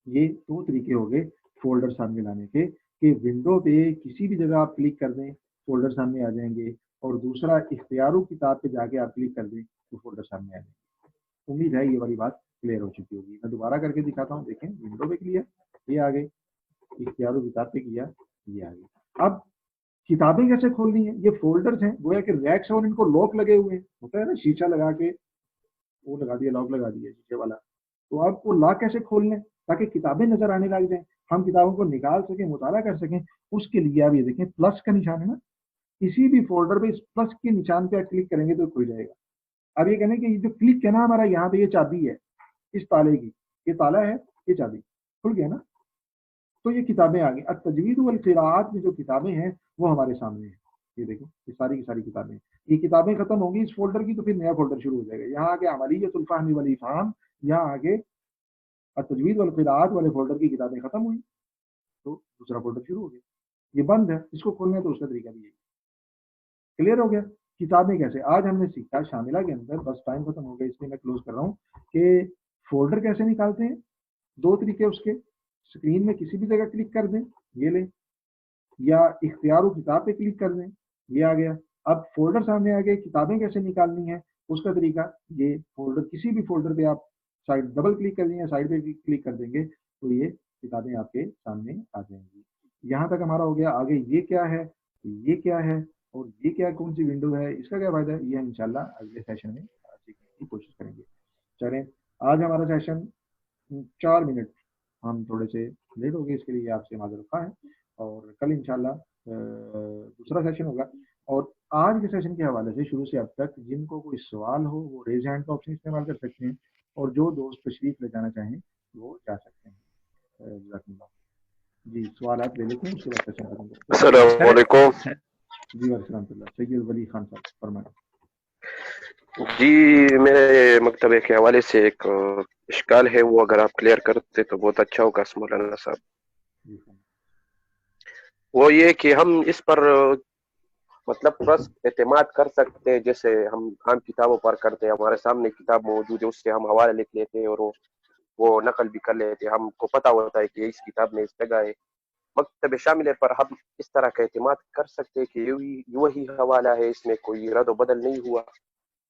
ये 2 तरीके हो गए फोल्डर सामने लाने के, कि विंडो पे किसी भी जगह आप क्लिक कर दें फोल्डर सामने आ जाएंगे, और दूसरा इख्तियारों किताब पे जाके आप क्लिक कर दें तो फोल्डर सामने आ जाएंगे। उम्मीद है ये वाली बात क्लियर हो चुकी होगी। मैं दोबारा करके दिखाता हूँ, देखें विंडो पे क्लियर, ये आ गई, इख्तियारों किताब पे किया, ये आ गई। अब किताबें कैसे खोलनी है, ये फोल्डर्स हैं, गोया कि रैक्स हैं और इनको लॉक लगे हुए हैं, होता है ना शीशा लगा के वो लगा दिया, लॉक लगा दिया शीशे वाला, तो आप वो लॉक कैसे खोलने ताकि किताबें नजर आने लग जाएं, हम किताबों को निकाल सकें, मुताला कर सकें। उसके लिए आप ये देखें प्लस का निशान है ना, किसी भी फोल्डर पे इस प्लस के निशान पे क्लिक करेंगे तो खुल जाएगा। अब ये कहने कि जो क्लिक है ना हमारा यहाँ पे, ये चाबी है इस ताले की, ये ताला है, ये चाबी खुल गया ना, तो ये किताबें आ गई। अब तजवीद वल क़िराअत में जो किताबें हैं वो हमारे सामने है, ये देखो ये सारी की सारी किताबें, ये किताबें खत्म होंगी इस फोल्डर की तो फिर नया फोल्डर शुरू हो जाएगा। यहाँ आगे अमलियतुल फ़हम वल इफ़हाम, यहाँ आगे तजवीद वल क़िराअत वाले फोल्डर की किताबें खत्म हुई तो दूसरा फोल्डर शुरू हो गया, ये बंद है, इसको खोलना है तो उसका तरीका भी यही। क्लियर हो गया। किताबें कैसे, आज हमने सीखा शामिला के अंदर, बस टाइम खत्म हो गया इसलिए मैं क्लोज कर रहा हूँ, कि फोल्डर कैसे निकालते हैं। दो तरीके उसके, स्क्रीन में किसी भी जगह क्लिक कर दें, ये लें, या इख्तियार किताब पे क्लिक कर दें, ये आ गया। अब फोल्डर सामने आ गए, किताबें कैसे निकालनी है उसका तरीका, ये फोल्डर किसी भी फोल्डर पे आप साइड डबल क्लिक कर देंगे, साइड पे क्लिक कर देंगे तो ये किताबें आपके सामने आ जाएंगी। यहाँ तक हमारा हो गया। आगे ये क्या है, ये क्या है और ये क्या कौन सी विंडो है, इसका क्या फायदा है, ये हम इंशाल्लाह अगले सेशन में सीखने की कोशिश करेंगे। चलें, आज हमारा सेशन 4 मिनट हम थोड़े से लेट हो गए, इसके लिए आपसे माजरत खा है, और कल इंशाल्लाह दूसरा सेशन होगा। और आज के सेशन के हवाले से शुरू से अब तक जिनको कोई सवाल हो वो रेज हैंड का ऑप्शन इस्तेमाल कर सकते हैं, और जो दोस्त तशरीफ ले जाना चाहें वो जा सकते हैं। जी सवाल आप ले लेते हैं, उसके बाद सेशन खत्म करते हैं। अस्सलाम वालेकुम। जी वालेकुम, सैयद वली खान साहब फरमाएं। जी मेरे मकतबे के हवाले से एक इश्काल है, वो अगर आप क्लियर करते तो बहुत अच्छा होगा मौलाना साहब। वो ये कि हम इस पर मतलब ट्रस्ट एतमाद कर सकते हैं, जैसे हम आम किताबों पर करते हैं, हमारे सामने किताब मौजूद है, उससे हम हवाला लिख लेते हैं और वो नकल भी कर लेते हैं, हमको पता होता है कि इस किताब में इस जगह है। मकतब शामिल पर हम इस तरह का एतमाद कर सकते हैं कि वही हवाला है, इसमें कोई रद्द बदल नहीं हुआ।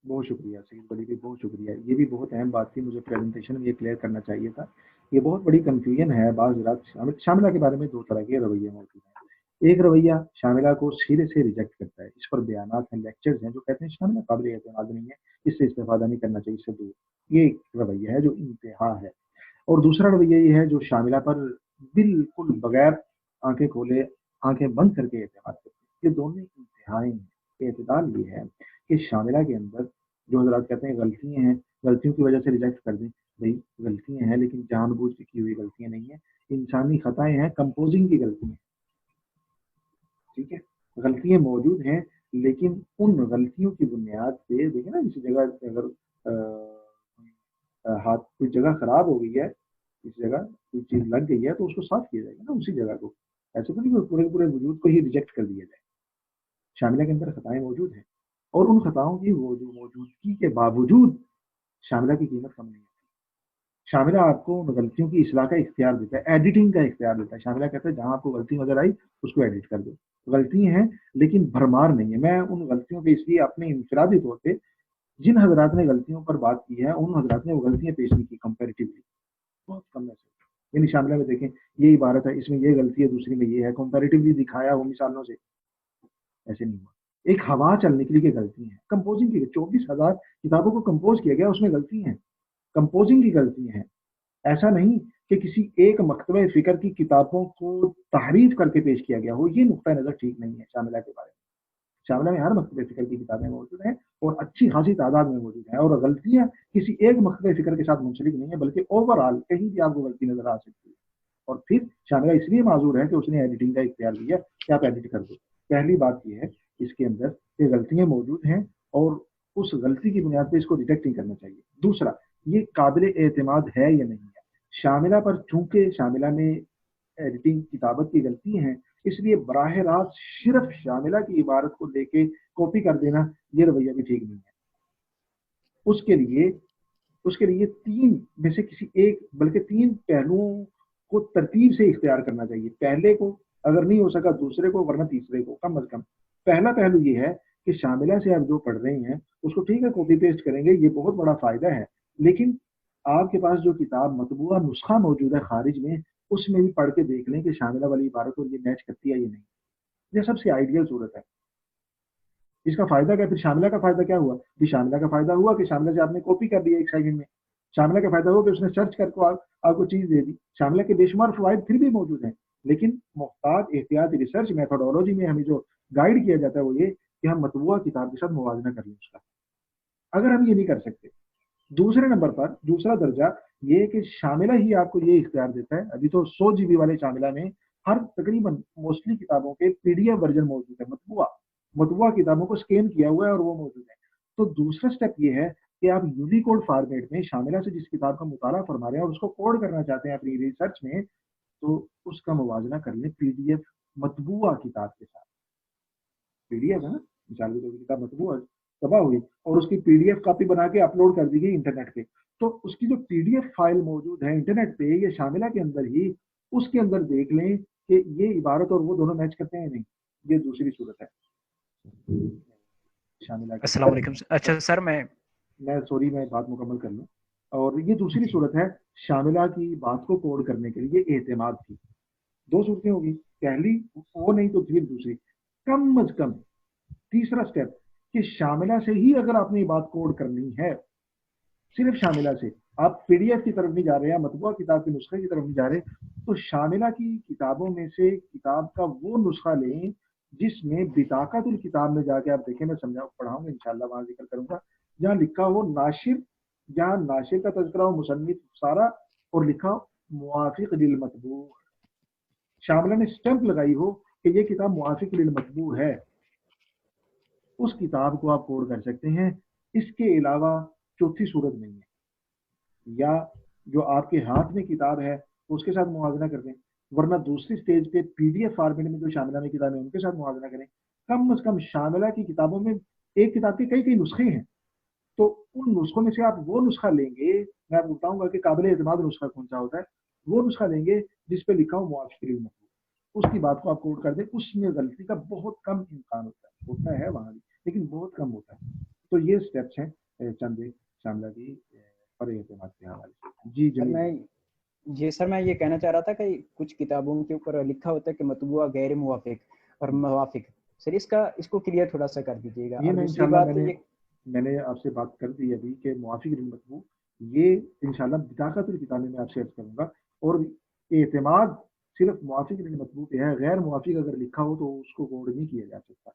बहुत शुक्रिया सैयद वली भी, बहुत शुक्रिया। ये भी बहुत अहम बात थी, मुझे प्रेजेंटेशन में ये क्लियर करना चाहिए था। ये बहुत बड़ी कंफ्यूजन है, बाज़ रात शामिला के बारे में दो तरह के रवैये मौजूद हैं। एक रवैया शामिला को सिरे से रिजेक्ट करता है, इस पर बयानात हैं, लेक्चर्स हैं जो कहते हैं शामिला काबिल एतमाद नहीं है, इससे इस्तेफादा नहीं करना चाहिए, इससे दूर। ये एक रवैया है जो इंतहा है। और दूसरा रवैया ये है जो शामिला पर बिल्कुल बगैर आंखें खोले, आंखें बंद करके एतमाद करते हैं। ये दोनों इंतहाएं हैं। एतदाल ये है कि शामिला के अंदर जो हजरात कहते हैं गलतियां हैं, गलतियों की वजह से रिजेक्ट कर दें, भाई गलतियां हैं लेकिन जानबूझ के की हुई गलतियां नहीं है, इंसानी खताएं हैं, कंपोजिंग की गलतियां, ठीक है, गलतियां मौजूद हैं, लेकिन उन गलतियों की बुनियाद पे देखें ना, किसी जगह अगर हाथ कोई जगह खराब हो गई है, इस जगह कोई चीज लग गई है तो उसको साफ किया जाएगा ना उसी जगह को, ऐसे तो नहीं पूरे पूरे वजूद को ही रिजेक्ट कर दिया जाए। शामिला के अंदर खताएं मौजूद हैं और उन खताओं की मौजूदगी के बावजूद शामिला की कीमत कम नहीं होती। शामिला आपको उन गलतियों की इस्लाह का इख्तियार देता है, एडिटिंग का इख्तियार देता है। शामिला कहता है जहां आपको गलती नजर आई उसको एडिट कर दो। गलती हैं लेकिन भरमार नहीं है। मैं उन गलतियों पे इसलिए अपने इंफरादी तौर पे जिन हजरात ने गलतियों पर बात की है उन हजरात ने वो गलतियां पेश नहीं की कंपेरेटिवली, बहुत कम में से। यानी शामिला में देखें ये इबारत है, इसमें ये गलती है, दूसरी में ये है, कंपेरेटिवली दिखाया हो मिसालों से, ऐसे नहीं हुआ। एक हवा चलने के लिए गलती है, कंपोजिंग की 24,000 किताबों को कंपोज किया गया, उसमें गलती है, कंपोजिंग की गलती है। ऐसा नहीं कि किसी एक मकतबे फिक्र की किताबों को तहरीफ करके पेश किया गया हो, ये नुक्ता नजर ठीक नहीं है शामिला के बारे में। शामिला में हर मकतबे फिक्र की किताबें मौजूद हैं और अच्छी खासी तादाद में मौजूद हैं, और गलतियां किसी एक मकतबे फिक्र के साथ मुंसलिक नहीं है, बल्कि ओवरऑल कहीं भी आपको गलती नजर आ सकती है। और फिर शामिला इसलिए माजूर है कि उसने एडिटिंग का इख्तियार दिया कि आप एडिट कर दो। पहली बात यह है इसके अंदर ये गलतियां मौजूद हैं और उस गलती की बुनियाद पर इसको रिजेक्ट नहीं करना चाहिए। दूसरा, ये काबिल एतमाद है या नहीं है। शामिला पर चूंकि शामिला में एडिटिंग किताबत की गलती हैं, इसलिए बराह रास्त सिर्फ शामिला की इबारत को लेके कॉपी कर देना ये रवैया भी ठीक नहीं है। उसके लिए तीन में से किसी एक बल्कि तीन पहलुओं को तरतीब से इख्तियार करना चाहिए। पहले को अगर नहीं हो सका दूसरे को, वरना तीसरे को। कम अज कम पहला पहलू ये है कि शामिला से आप जो पढ़ रहे हैं उसको ठीक है कॉपी पेस्ट करेंगे, ये बहुत बड़ा फायदा है, लेकिन आपके पास जो किताब मतबूआ नुस्खा मौजूद है खारिज में, उसमें भी पढ़ के देख लें कि शामिला वाली इबारत और ये मैच करती है या नहीं। یہ سب سے آئیڈیل صورت ہے. اس کا فائدہ کیا؟ پھر شاملہ کا فائدہ کیا ہوا؟ بھی شاملہ کا فائدہ ہوا کہ شاملہ سے آپ نے کاپی کر لیا 1 سیکنڈ میں. شاملہ کا فائدہ ہوا کہ اس نے سرچ کر کے آپ کو چیز دے دی. شاملہ کے بے شمار فوائد پھر بھی موجود ہیں، لیکن محتاط احتیاط ریسرچ میتھڈولوجی میں ہمیں جو گائیڈ کیا جاتا ہے وہ یہ کہ ہم مطبوعہ کتاب کے ساتھ موازنہ کر لیں اس کا. اگر ہم یہ نہیں کر سکتے، دوسرے نمبر پر دوسرا درجہ یہ کہ شاملہ ہی آپ کو یہ اختیار دیتا ہے. ابھی تو 100 GB والے شاملہ میں ہر تقریباً موسٹلی کتابوں کے PDF ورژن موجود ہے، مطبوعہ کتابوں کو سکین کیا ہوا ہے اور وہ موجود ہے. تو دوسرا سٹیپ یہ ہے کہ آپ یونیکوڈ فارمیٹ میں شاملہ سے جس کتاب کا مطالعہ فرما رہے ہیں اور اس کو کوڈ کرنا چاہتے ہیں اپنی ریسرچ میں، تو اس کا موازنہ کر لیں PDF مطبوعہ کتاب کے ساتھ. PDF ہے نا، مثال کے کتاب مطبوعہ تباہ ہوئی اور اس کی PDF کاپی بنا کے اپلوڈ کر دی گئی انٹرنیٹ پہ، تو اس کی جو PDF فائل موجود ہے انٹرنیٹ پہ یہ شاملہ کے اندر ہی، اس کے اندر دیکھ لیں کہ یہ عبارت اور وہ دونوں میچ کرتے ہیں نہیں. یہ دوسری صورت ہے شاملہ کی. السلام علیکم. اچھا سر میں بات مکمل کر لوں. اور یہ دوسری صورت ہے شاملہ کی بات کو کوڈ کرنے کے لیے اعتماد کی. 2 صورتیں ہوگی، پہلی وہ نہیں تو پھر دوسری. کم از کم تیسرا سٹیپ کہ شاملہ سے ہی اگر آپ نے یہ بات کوڈ کرنی ہے، صرف شاملہ سے، آپ PDF کی طرف نہیں جا رہے ہیں، مطبوعہ کتاب کے نسخے کی طرف نہیں جا رہے، تو شاملہ کی کتابوں میں سے کتاب کا وہ نسخہ لیں جس میں بطاقت الکتاب میں جا کے آپ دیکھیں، میں پڑھاؤں گا انشاءاللہ، وہاں ذکر کروں گا، جہاں لکھا ہو ناشر، جہاں ناشر کا تذکرہ ہو، مصنف سارا، اور لکھا موافق للمطبوع، شاملہ نے سٹمپ لگائی ہو کہ یہ کتاب موافق للمطبوع ہے، اس کتاب کو آپ کوڈ کر سکتے ہیں. اس کے علاوہ چوتھی صورت نہیں ہے. یا جو آپ کے ہاتھ میں کتاب ہے اس کے ساتھ موازنہ کر دیں، ورنہ دوسری سٹیج پہ PDF فارمیٹ میں جو شاملہ میں کتابیں ان کے ساتھ موازنہ کریں. کم از کم شاملہ کی کتابوں میں ایک کتاب کے کئی نسخے ہیں، تو ان نسخوں میں سے آپ وہ نسخہ لیں گے، میں آپ کو بتاؤں گا کہ قابل اعتماد نسخہ کون سا ہوتا ہے. وہ نسخہ لیں گے جس پہ لکھا ہو موافق للمطبوع، اس کی بات کو آپ کوڈ کر دیں. اس میں غلطی کا بہت کم امکان ہوتا ہے وہاں بھی، لیکن بہت کم ہوتا ہے. تو یہ سٹیپس ہیں چند شاملہ کی پر اعتماد کے حوالے سے. جی جی سر، میں یہ کہنا چاہ رہا تھا کہ کچھ کتابوں کے اوپر لکھا ہوتا ہے کہ مطبوعہ غیر موافق اور موافق. سر اس کو کلیئر تھوڑا سا کر دیجیے گا. یہ میں انشاءاللہ میں نے آپ سے بات کر دی ابھی کہ موافق للمطبوع، یہ انشاءاللہ بطاقت الکتاب میں آپ شیئر کروں گا. اور اعتماد صرف موافق للمطبوع پہ ہے، غیر موافق اگر لکھا ہو تو اس کو کوڈ نہیں کیا جا سکتا.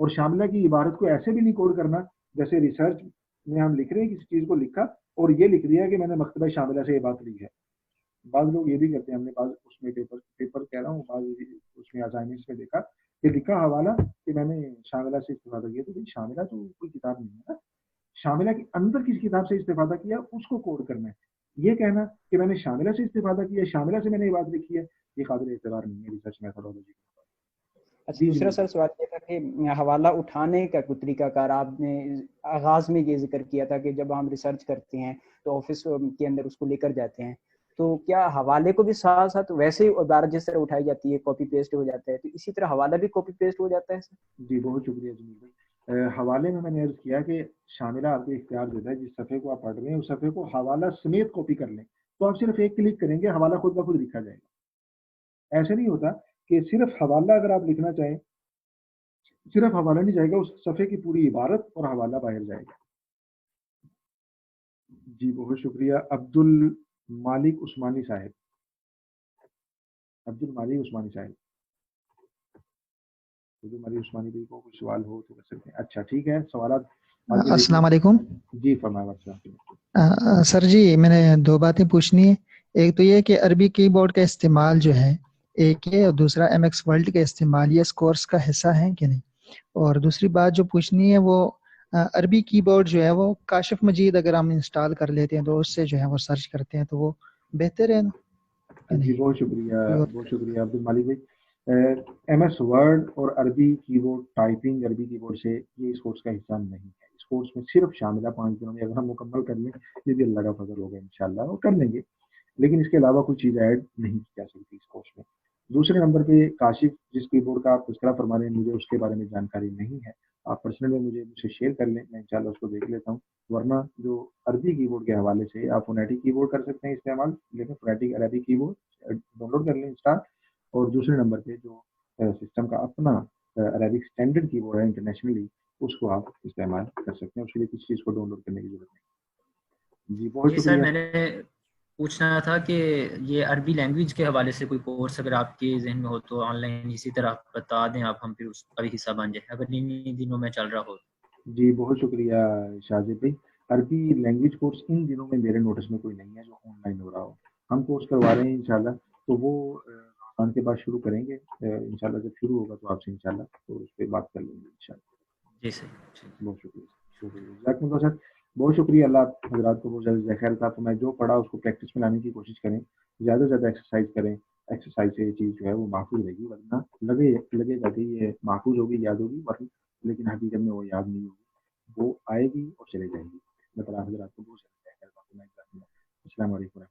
اور شاملہ کی عبارت کو ایسے بھی نہیں کوڈ کرنا جیسے ریسرچ میں ہم لکھ رہے ہیں کسی چیز کو لکھا اور یہ لکھ دیا کہ میں نے مکتبہ شاملہ سے یہ بات لی ہے. بعض لوگ یہ بھی کرتے ہیں، ہم نے بعض اس میں پیپر کہہ رہا ہوں، بعض اس میں اسائنمنٹس میں دیکھا کہ لکھا حوالہ کہ میں نے شاملہ سے استفادہ کیا. تو بھائی شاملہ تو کوئی کتاب نہیں ہے نا، شاملہ کے اندر کس کتاب سے استفادہ کیا اس کو کوڈ کرنا ہے. یہ کہنا کہ میں نے شاملہ سے استفادہ کیا، شاملہ سے میں نے یہ بات لکھی ہے، یہ قابل اعتبار نہیں ہے ریسرچ میتھڈولوجی. اچھا، دوسرا سر سوال یہ تھا کہ حوالہ اٹھانے کا کوئی طریقہ کار آپ نے آغاز میں یہ ذکر کیا تھا کہ جب ہم ریسرچ کرتے ہیں تو آفس کے اندر اس کو لے کر جاتے ہیں، تو کیا حوالے کو بھی ساتھ ساتھ ویسے ہی عبارت جس طرح اٹھائی جاتی ہے کاپی پیسٹ ہو جاتا ہے، تو اسی طرح حوالہ بھی کاپی پیسٹ ہو جاتا ہے سر؟ جی بہت شکریہ جمیل بھائی. حوالے میں نے عرض کیا کہ شاملہ آپ کو اختیار دیتا ہے جس صفحے کو آپ پڑھ رہے ہیں اس صفحے کو حوالہ سمیت کاپی کر لیں، تو آپ صرف ایک کلک کریں گے حوالہ خود بخود لکھا جائے گا. ایسے نہیں ہوتا کہ صرف حوالہ اگر آپ لکھنا چاہیں صرف حوالہ نہیں جائے گا، اس صفحے کی پوری عبارت اور حوالہ باہر جائے گا. جی بہت شکریہ. عبد المالک عثمانی صاحب. عبد المالک عثمانی بھی کو کوئی سوال ہو تو کر سکتے ہیں. اچھا ٹھیک ہے، سوالات. السلام علیکم. جی فرمائیں. سر جی میں نے 2 باتیں پوچھنی ہے. ایک تو یہ کہ عربی کی بورڈ کا استعمال جو ہے ایک ہے، اور دوسرا MX ورلڈ کا استعمال یہ اس کورس کا حصہ ہے کہ نہیں. اور دوسری بات جو پوچھنی ہے وہ عربی کی بورڈ جو ہے وہ کاشف مجید اگر ہم انسٹال کر لیتے ہیں تو اس سے جو ہے وہ سرچ کرتے ہیں تو وہ بہتر ہے نا؟ جی بہت شکریہ عبد المالک بھائی. MS ورڈ اور عربی کی بورڈ ٹائپنگ عربی کی بورڈ سے یہ اس کورس کا حصہ نہیں ہے. اس کورس میں صرف شاملہ 5 دنوں میں اگر ہم مکمل کر لیں یہ بھی اللہ کا فضل ہوگا انشاءاللہ، وہ کر لیں گے، لیکن اس کے علاوہ کوئی چیز ایڈ نہیں کی جا سکتی اس کورس میں. دوسرے نمبر پہ کاشف جس کی بورڈ کا آپ تذکرہ فرما رہے ہیں، مجھے اس کے بارے میں جانکاری نہیں ہے. آپ پرسنلی مجھ سے شیئر کر لیں، میں انشاءاللہ اس کو دیکھ لیتا ہوں. ورنہ جو عربی کی بورڈ کے حوالے سے آپ فونیٹک کی بورڈ کر سکتے ہیں استعمال، لیکن فونیٹک عربی کی بورڈ ڈاؤن لوڈ کر لیں انسٹال. اور دوسرے نمبر پہ جو सिस्टम का अपना अरेबिक स्टैंडर्ड कीबोर्ड है इंटरनेशनली, उसको आप इस्तेमाल कर सकते हैं। उसके लिए किसी चीज़ को डाउनलोड करने की जरूरत नहीं। जी बहुत जी सर, शुक्रिया। मैंने पूछना था कि ये अरबी लैंग्वेज के हवाले से कोई कोर्स अगर आपके जहन में हो तो ऑनलाइन इसी तरह बता दें आप, हम फिर उसका भी हिस्सा बन जाए अगर इन्हीं दिनों में चल रहा हो। जी बहुत शुक्रिया शाजिद भाई। अरबी लैंग्वेज कोर्स इन दिनों में मेरे नोटिस में कोई नहीं है जो ऑनलाइन हो रहा हो। हम कोर्स करवा रहे हैं इंशाल्लाह, तो वो रमज़ान के बाद शुरू करेंगे। इंशाल्लाह जब शुरू होगा तो आपसे इंशाल्लाह तो उस पर बात कर लेंगे इंशाल्लाह। जी सर, बहुत शुक्रिया जज़ाकल्लाह सर, बहुत शुक्रिया। अल्लाह हज़रात को बहुत ज़्यादा खैर था। तो मैं जो पढ़ा उसको प्रैक्टिस में लाने की कोशिश करें, ज़्यादा से ज़्यादा एक्सरसाइज करें। एक्सरसाइज से ये चीज़ जो है वो महफूज रहेगी, वरना लगेगा कि ये महफूज होगी, याद होगी, वरना लेकिन हकीकत में वो याद नहीं होगी, वो आएगी और चले जाएगी। मैं तला हज़रात को बहुत ज़्यादा खैर था। अस्सलाम वालेकुम।